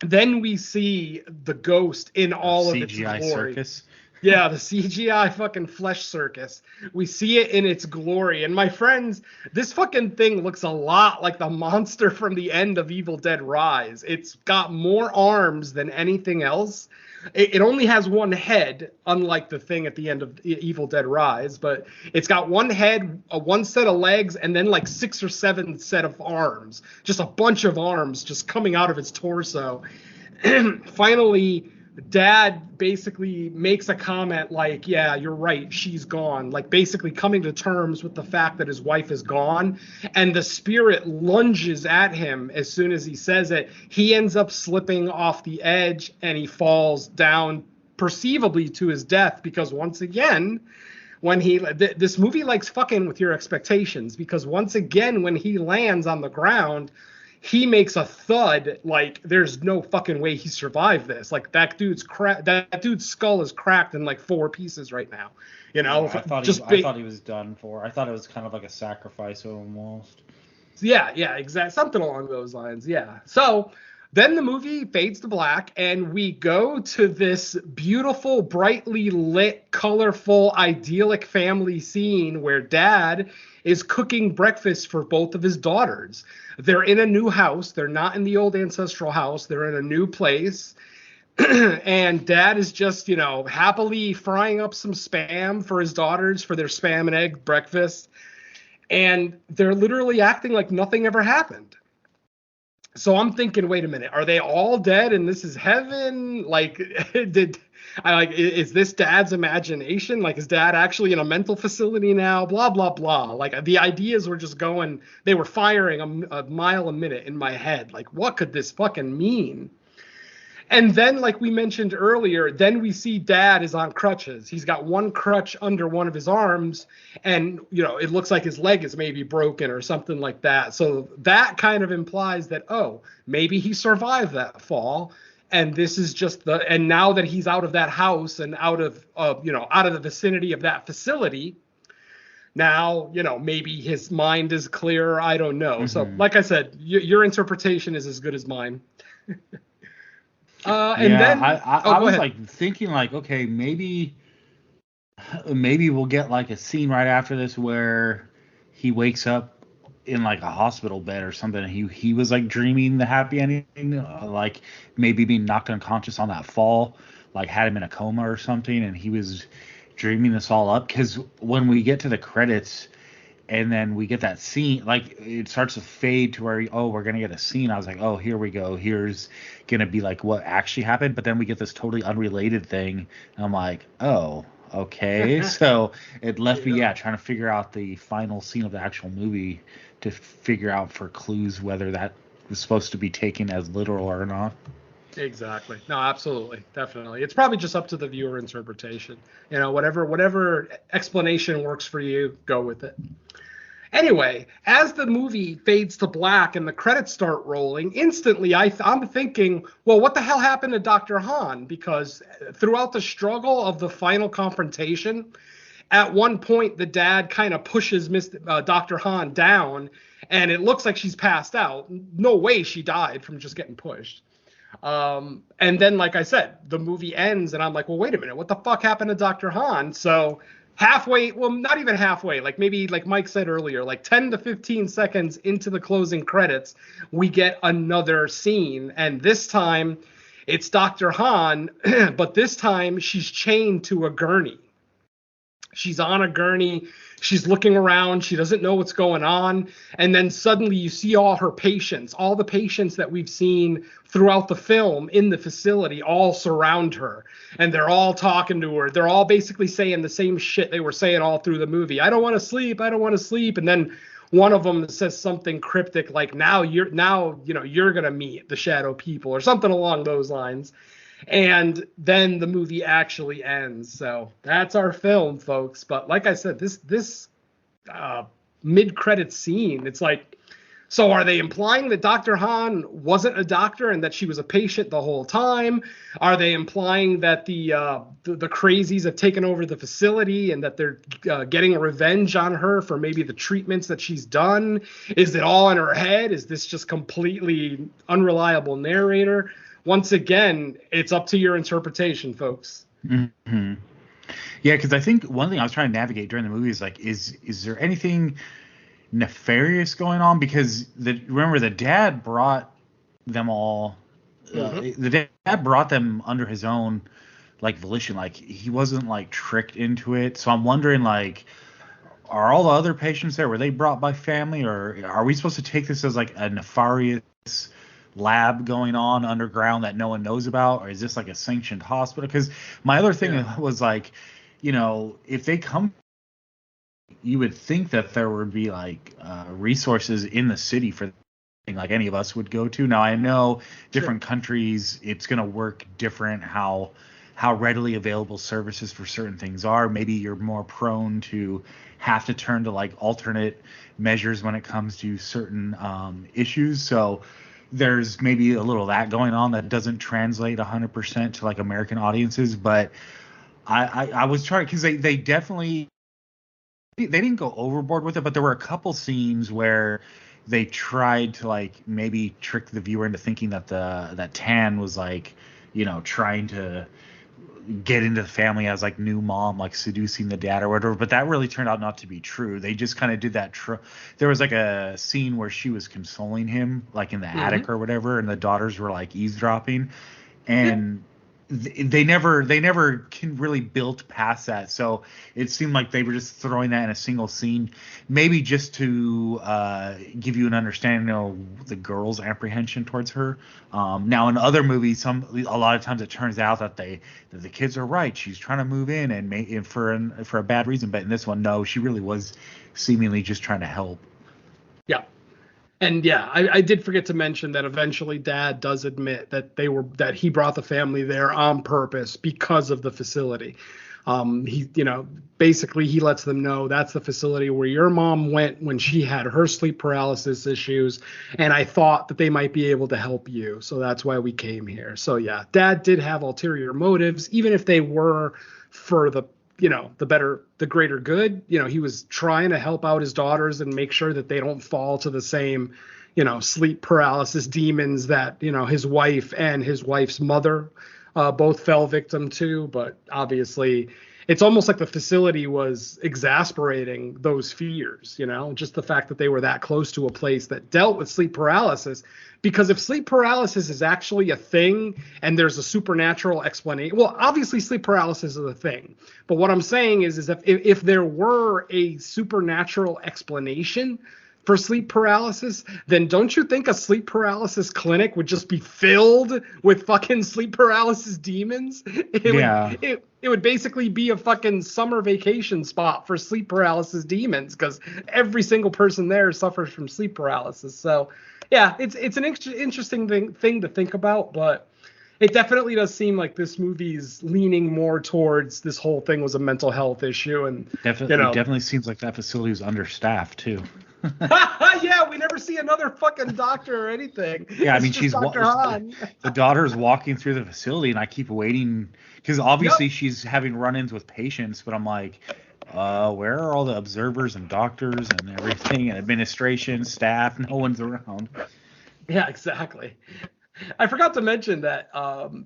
then we see the ghost in all of its glory. CGI circus. Yeah, the CGI fucking flesh circus. We see it in its glory. And my friends, this fucking thing looks a lot like the monster from the end of Evil Dead Rise. It's got more arms than anything else. It only has one head, unlike the thing at the end of Evil Dead Rise. But it's got one head, one set of legs, and then like 6 or 7 set of arms. Just a bunch of arms just coming out of its torso. Finally, Dad basically makes a comment like, yeah, you're right, she's gone. Like basically coming to terms with the fact that his wife is gone. And the spirit lunges at him as soon as he says it. He ends up slipping off the edge and he falls down perceivably to his death, because once again, when this movie likes fucking with your expectations, because once again, when he lands on the ground, he makes a thud like there's no fucking way he survived this. Like that dude's skull is cracked in like 4 pieces right now. You know, I thought he was done for. I thought it was kind of like a sacrifice almost. Yeah, exactly. Something along those lines. Yeah. So then the movie fades to black and we go to this beautiful, brightly lit, colorful, idyllic family scene where Dad is cooking breakfast for both of his daughters. They're in a new house. They're not in the old ancestral house. They're in a new place. And Dad is just, you know, happily frying up some Spam for his daughters for their Spam and egg breakfast. And they're literally acting like nothing ever happened. So I'm thinking, wait a minute, are they all dead and this is heaven? Like, is this Dad's imagination? Like, is Dad actually in a mental facility now? Blah, blah, blah. Like, the ideas were just going, they were firing a mile a minute in my head. Like, what could this fucking mean? And then, like we mentioned earlier, then we see Dad is on crutches. He's got one crutch under one of his arms, and, you know, it looks like his leg is maybe broken or something like that. So that kind of implies that, oh, maybe he survived that fall. And this is just and now that he's out of that house and out of the vicinity of that facility, now, you know, maybe his mind is clearer. I don't know. Mm-hmm. So, like I said, your interpretation is as good as mine. And then I was like thinking like, okay, maybe we'll get like a scene right after this where he wakes up in like a hospital bed or something. He was like dreaming the happy ending, like maybe being knocked unconscious on that fall, like had him in a coma or something, and he was dreaming this all up. Because when we get to the credits and then we get that scene, like it starts to fade to where we're gonna get a scene. I was like, oh, here we go. Here's gonna be like what actually happened. But then we get this totally unrelated thing, and I'm like, oh, okay. So it left me trying to figure out the final scene of the actual movie to figure out for clues whether that was supposed to be taken as literal or not. Exactly. No, absolutely. Definitely. It's probably just up to the viewer interpretation. You know, whatever explanation works for you, go with it. Anyway, as the movie fades to black and the credits start rolling, instantly I'm thinking, well, what the hell happened to Dr. Han? Because throughout the struggle of the final confrontation, at one point the dad kind of pushes Dr. Han down, and it looks like she's passed out. No way she died from just getting pushed. And then, like I said, the movie ends, and I'm like, well, wait a minute, what the fuck happened to Dr. Han? So halfway, well, not even halfway, like maybe like Mike said earlier, like 10 to 15 seconds into the closing credits, we get another scene, and this time it's Dr. Han, but this time she's chained to a gurney. She's on a gurney. She's looking around. She doesn't know what's going on. And then suddenly you see all her patients, all the patients that we've seen throughout the film in the facility, all surround her. And they're all talking to her. They're all basically saying the same shit they were saying all through the movie. I don't want to sleep. I don't want to sleep. And then one of them says something cryptic like, now you're going to meet the shadow people, or something along those lines. And then the movie actually ends. So that's our film, folks. But like I said, this mid-credit scene, it's like, so are they implying that Dr. Han wasn't a doctor and that she was a patient the whole time? Are they implying that the crazies have taken over the facility and that they're getting a revenge on her for maybe the treatments that she's done? Is it all in her head? Is this just completely unreliable narrator? Once again, it's up to your interpretation, folks. Mm-hmm. Yeah, because I think one thing I was trying to navigate during the movie is like, is there anything nefarious going on? Because remember, the dad brought them all. The dad brought them under his own like volition. Like he wasn't like tricked into it. So I'm wondering, like, are all the other patients there, were they brought by family, or are we supposed to take this as like a nefarious lab going on underground that no one knows about, or is this like a sanctioned hospital? Because my other thing was like, if they come, you would think that there would be like resources in the city for like any of us would go to. Now I know different countries, it's going to work different how readily available services for certain things are. Maybe you're more prone to have to turn to like alternate measures when it comes to certain issues. So there's maybe a little of that going on that doesn't translate 100% to like American audiences. But I was trying, because they definitely, they didn't go overboard with it, but there were a couple scenes where they tried to like maybe trick the viewer into thinking that that Tan was like, trying to get into the family as like new mom, like seducing the dad or whatever. But that really turned out not to be true. They just kind of did that. There was like a scene where she was consoling him, like in the attic or whatever, and the daughters were like eavesdropping, and they never can really build past that. So it seemed like they were just throwing that in a single scene, maybe just to give you an understanding of the girl's apprehension towards her. Now in other movies, a lot of times it turns out that the kids are right. She's trying to move in and for a bad reason. But in this one, no, she really was seemingly just trying to help. Yeah. And yeah, I did forget to mention that eventually Dad does admit that he brought the family there on purpose because of the facility. Basically he lets them know that's the facility where your mom went when she had her sleep paralysis issues, and I thought that they might be able to help you, so that's why we came here. So yeah, Dad did have ulterior motives, even if they were for the greater good. He was trying to help out his daughters and make sure that they don't fall to the same, sleep paralysis demons that, his wife and his wife's mother both fell victim to. But obviously it's almost like the facility was exasperating those fears, just the fact that they were that close to a place that dealt with sleep paralysis. Because if sleep paralysis is actually a thing and there's a supernatural explanation, well, obviously sleep paralysis is a thing. But what I'm saying is that if there were a supernatural explanation for sleep paralysis, then don't you think a sleep paralysis clinic would just be filled with fucking sleep paralysis demons? It would basically be a fucking summer vacation spot for sleep paralysis demons, because every single person there suffers from sleep paralysis. So yeah, it's an interesting thing to think about, but it definitely does seem like this movie's leaning more towards this whole thing was a mental health issue. And it definitely seems like that facility was understaffed too. Yeah, we never see another fucking doctor or anything. Yeah, I mean, the daughter's walking through the facility, and I keep waiting because obviously she's having run-ins with patients, but I'm like, where are all the observers and doctors and everything and administration staff? No one's around. Yeah, exactly. I forgot to mention that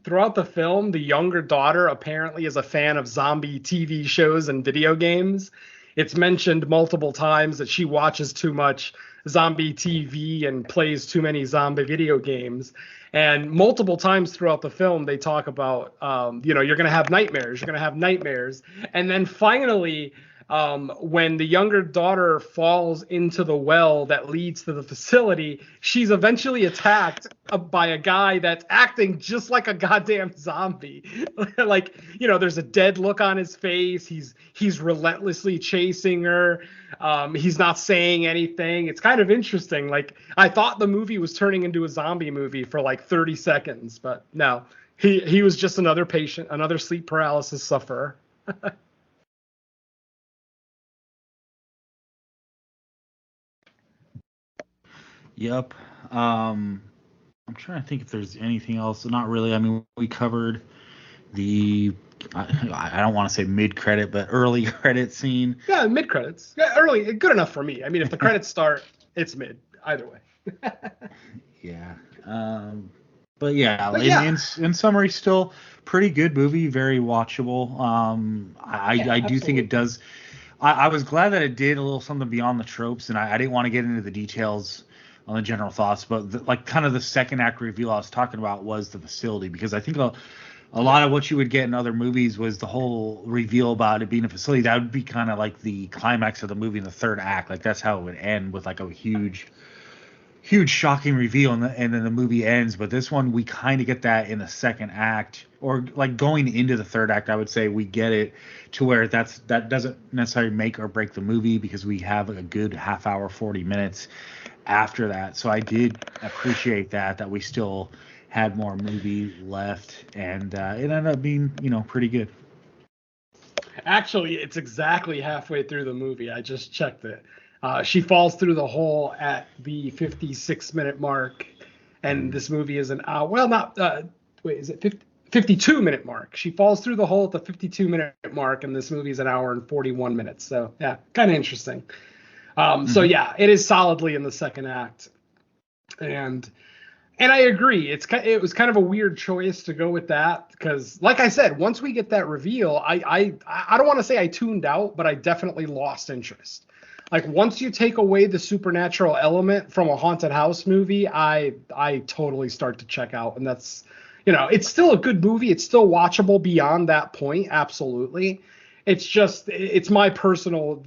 throughout the film, the younger daughter apparently is a fan of zombie TV shows and video games. It's mentioned multiple times that she watches too much zombie TV and plays too many zombie video games. And multiple times throughout the film, they talk about, you're going to have nightmares. You're going to have nightmares. And then finally, when the younger daughter falls into the well that leads to the facility, she's eventually attacked by a guy that's acting just like a goddamn zombie. Like, there's a dead look on his face. He's relentlessly chasing her. He's not saying anything. It's kind of interesting. Like, I thought the movie was turning into a zombie movie for like 30 seconds, but no, he was just another patient, another sleep paralysis sufferer. Yep. I'm trying to think if there's anything else. Not really. I mean, we covered the I don't want to say mid-credit, but early credit scene. Yeah, mid-credits. Yeah, early, good enough for me. I mean, if the credits start, it's mid. Either way. Yeah. But in summary, still pretty good movie, very watchable. I do think it does. I was glad that it did a little something beyond the tropes, and I didn't want to get into the details on the general thoughts, but kind of the second act reveal I was talking about was the facility, because I think a lot of what you would get in other movies was the whole reveal about it being a facility. That would be kind of like the climax of the movie in the third act. Like that's how it would end, with like a huge shocking reveal, and then the movie ends. But this one, we kind of get that in the second act, or like going into the third act. I would say we get it to where that doesn't necessarily make or break the movie, because we have a good half hour, 40 minutes after that. So I did appreciate that we still had more movie left, and it ended up being pretty good. Actually, it's exactly halfway through the movie. I just checked it. She falls through the hole at the 56-minute mark, and this movie is an hour. Well, not is it 52-minute mark? She falls through the hole at the 52-minute mark, and this movie is an hour and 41 minutes. So yeah, kind of interesting. So yeah, it is solidly in the second act, and I agree. It was kind of a weird choice to go with that, because, like I said, once we get that reveal, I don't want to say I tuned out, but I definitely lost interest. Like, once you take away the supernatural element from a haunted house movie, I totally start to check out. And that's, it's still a good movie. It's still watchable beyond that point. Absolutely. It's just, it's my personal,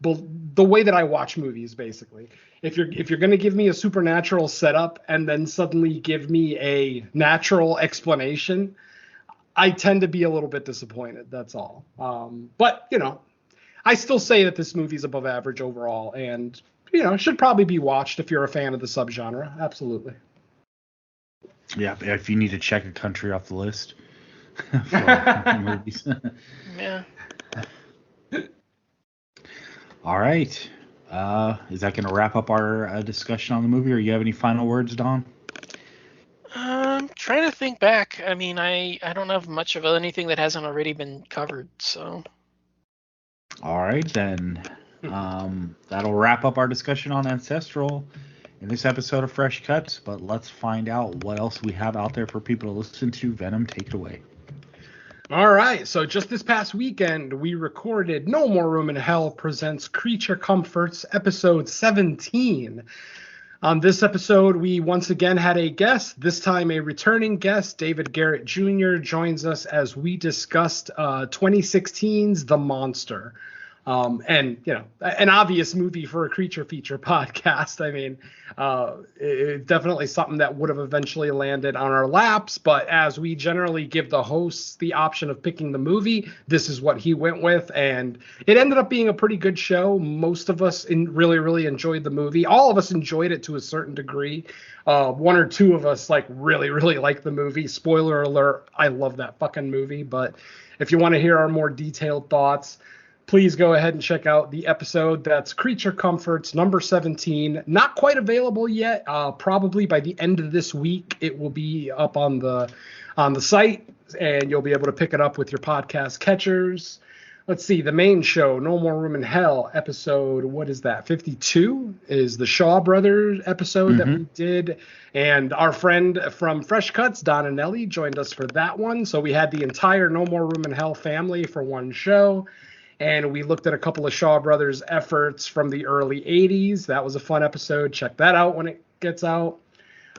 the way that I watch movies, basically. If you're going to give me a supernatural setup and then suddenly give me a natural explanation, I tend to be a little bit disappointed. That's all. But, I still say that this movie's above average overall, and should probably be watched if you're a fan of the subgenre. Absolutely. Yeah, if you need to check a country off the list for movies. Yeah. All right. Is that going to wrap up our discussion on the movie, or you have any final words, Don? I'm trying to think back. I mean, I don't have much of anything that hasn't already been covered, so. All right, then. That'll wrap up our discussion on Ancestral in this episode of Fresh Cuts, but let's find out what else we have out there for people to listen to. Venom, take it away. All right, so just this past weekend, we recorded No More Room in Hell presents Creature Comforts, episode 17. On this episode, we once again had a guest, this time a returning guest. David Garrett Jr. joins us as we discussed 2016's The Monster. And, an obvious movie for a creature feature podcast. I mean, it's definitely something that would have eventually landed on our laps. But as we generally give the hosts the option of picking the movie, this is what he went with. And it ended up being a pretty good show. Most of us really, really enjoyed the movie. All of us enjoyed it to a certain degree. One or two of us really, really liked the movie. Spoiler alert, I love that fucking movie. But if you want to hear our more detailed thoughts, please go ahead and check out the episode. That's Creature Comforts number 17. Not quite available yet. Probably by the end of this week, it will be up on the site, and you'll be able to pick it up with your podcast catchers. Let's see, the main show, No More Room in Hell, episode, what is that, 52, is the Shaw Brothers episode that we did. And our friend from Fresh Cuts, Don and Nelly, joined us for that one. So we had the entire No More Room in Hell family for one show. And we looked at a couple of Shaw Brothers efforts from the early 80s. That was a fun episode. Check that out when it gets out.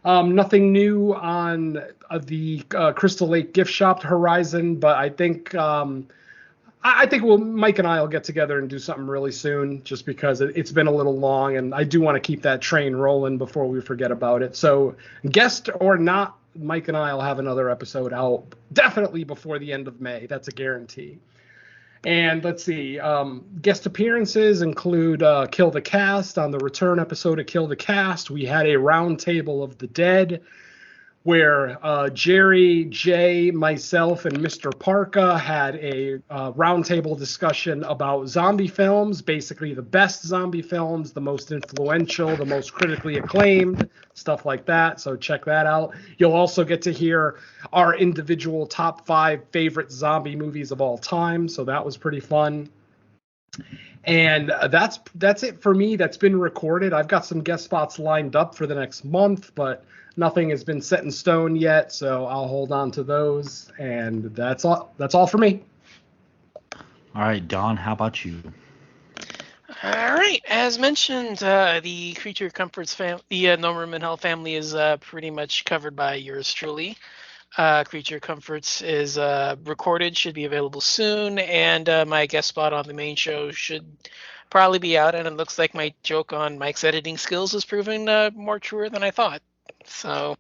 Nothing new on the Crystal Lake gift shop horizon, but I think Mike and I will get together and do something really soon, just because it's been a little long, and I do want to keep that train rolling before we forget about it. So, guest or not, Mike and I will have another episode out definitely before the end of May. That's a guarantee. And let's see, guest appearances include Kill the Cast. On the return episode of Kill the Cast, we had a roundtable of the dead, where Jerry, Jay, myself, and Mr. Parka had a roundtable discussion about zombie films, basically the best zombie films, the most influential, the most critically acclaimed, stuff like that. So check that out. You'll also get to hear our individual top 5 favorite zombie movies of all time. So that was pretty fun. And that's it for me. That's been recorded. I've got some guest spots lined up for the next month, but nothing has been set in stone yet, so I'll hold on to those. And that's all for me. All right, Don, how about you? All right, as mentioned, the Creature Comforts the No Room in Hell family is pretty much covered by yours truly. Creature Comforts is recorded, should be available soon, and my guest spot on the main show should probably be out, and it looks like my joke on Mike's editing skills is proving more truer than I thought. So,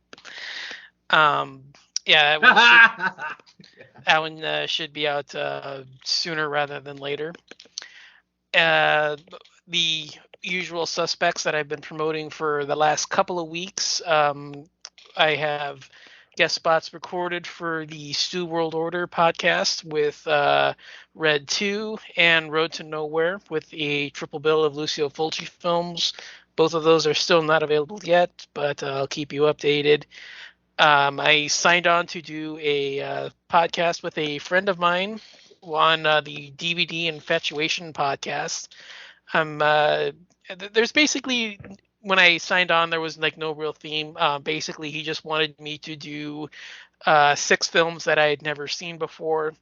yeah, that one should be out sooner rather than later. The usual suspects that I've been promoting for the last couple of weeks, I have guest spots recorded for the Stu World Order podcast with Red 2 and Road to Nowhere with a triple bill of Lucio Fulci films. Both of those are still not available yet, but I'll keep you updated. I signed on to do a podcast with a friend of mine on the DVD Infatuation podcast. There's basically, when I signed on, there was like no real theme. Basically, he just wanted me to do 6 films that I had never seen before.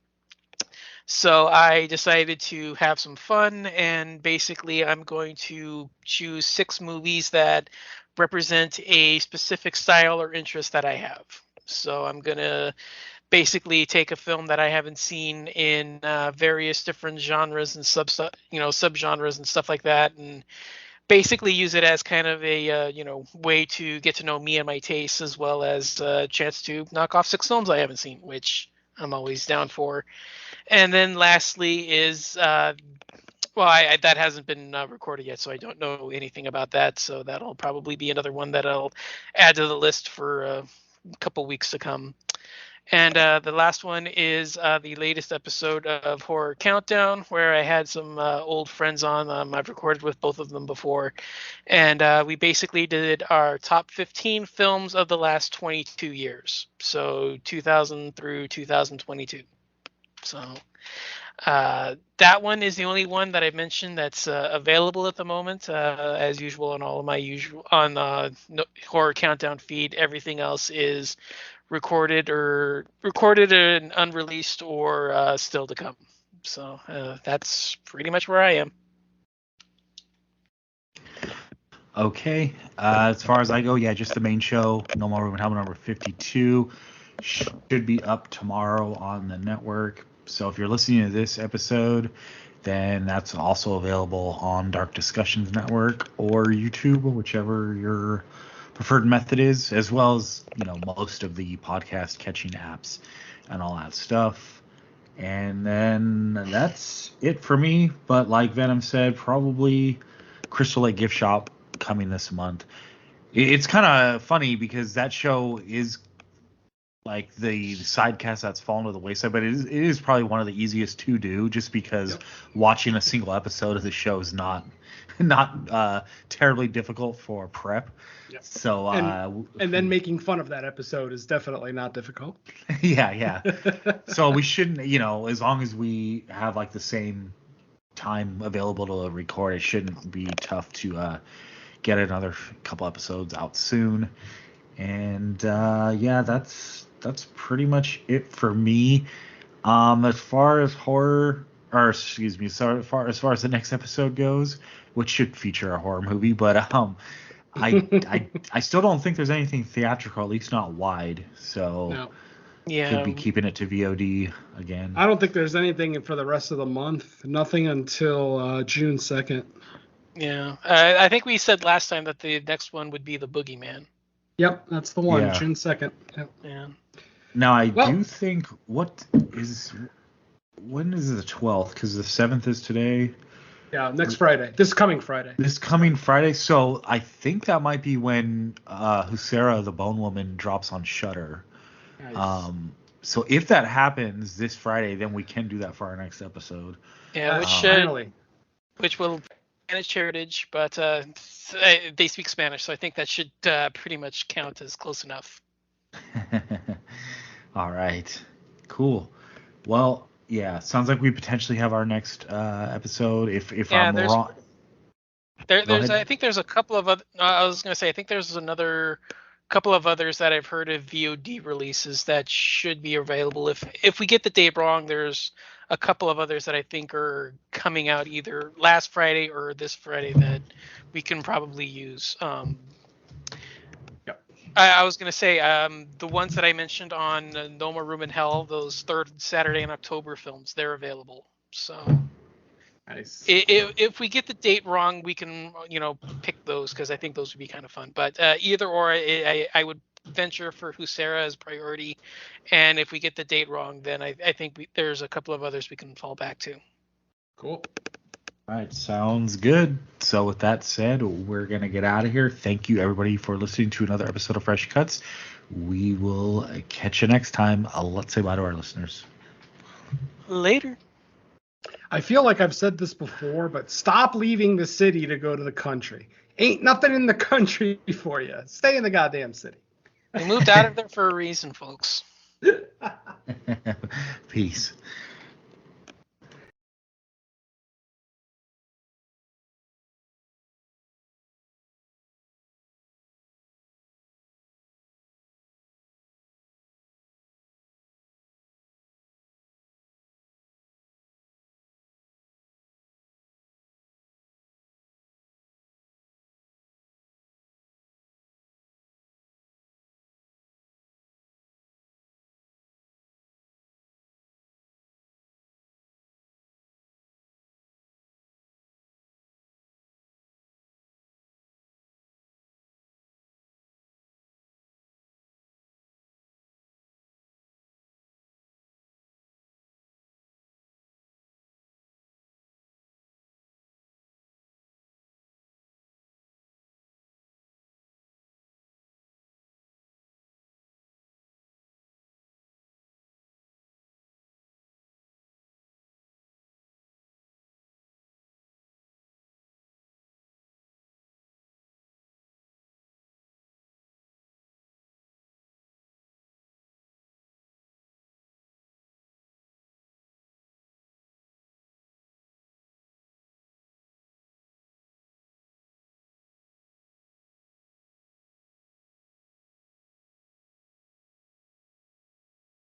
So I decided to have some fun, and basically I'm going to choose 6 movies that represent a specific style or interest that I have. So I'm going to basically take a film that I haven't seen in various different genres and subgenres and stuff like that, and basically use it as kind of a way to get to know me and my tastes, as well as a chance to knock off 6 films I haven't seen, which I'm always down for. And then lastly is, that hasn't been recorded yet, so I don't know anything about that. So that'll probably be another one that I'll add to the list for a couple weeks to come. And the last one is the latest episode of Horror Countdown, where I had some old friends on. I've recorded with both of them before. And we basically did our top 15 films of the last 22 years. So 2000 through 2022. So that one is the only one that I mentioned that's available at the moment. As usual on all of my Horror Countdown feed, everything else is recorded and unreleased or still to come. So that's pretty much where I am. Okay. As far as I go, just the main show, No More Room in Hell number 52, should be up tomorrow on the network. So if you're listening to this episode, then that's also available on Dark Discussions Network or YouTube, whichever your preferred method is, as well as most of the podcast catching apps and all that stuff. And then that's it for me. But like Venom said, probably Crystal Lake Gift Shop coming this month. It's kind of funny because that show is like the side cast that's fallen to the wayside, but it is probably one of the easiest to do, just because watching a single episode of the show is not not terribly difficult for prep. Yep. So and then making fun of that episode is definitely not difficult. yeah. So we shouldn't, as long as we have like the same time available to record, it shouldn't be tough to get another couple episodes out soon. And that's pretty much it for me. As far as horror, or excuse me, so as far as the next episode goes, which should feature a horror movie, but I still don't think there's anything theatrical, at least not wide. So No. Yeah. could be keeping it to VOD again. I don't think there's anything for the rest of the month. Nothing until June 2nd. Yeah. I think we said last time that the next one would be the Boogeyman. Yep, that's the one. Yeah. June 2nd. Yep. Yeah. Now I do think when is the 12th? Because the 7th is today. Yeah, next Friday. This coming Friday. This coming Friday. So I think that might be when Husera the Bone Woman drops on Shudder. Nice. So if that happens this Friday, then we can do that for our next episode. Yeah, Finally. which will Spanish heritage, but they speak Spanish, so I think that should pretty much count as close enough. All right. Cool. Well, yeah, sounds like we potentially have our next episode. If I'm wrong. I think there's a couple of other. I was going to say I think there's another couple of others that I've heard of VOD releases that should be available. If we get the date wrong, there's a couple of others that I think are coming out either last Friday or this Friday that we can probably use. I was going to say the ones that I mentioned on No More Room in Hell, those third Saturday in October films, they're available. So Nice. if we get the date wrong, we can pick those because I think those would be kind of fun. But either or, I would venture for Husera as priority, and if we get the date wrong, then I think there's a couple of others we can fall back to. Cool. All right, sounds good. So with that said, we're going to get out of here. Thank you, everybody, for listening to another episode of Fresh Cuts. We will catch you next time. Let's say bye to our listeners. Later. I feel like I've said this before, but stop leaving the city to go to the country. Ain't nothing in the country for you. Stay in the goddamn city. We moved out of there for a reason, folks. Peace.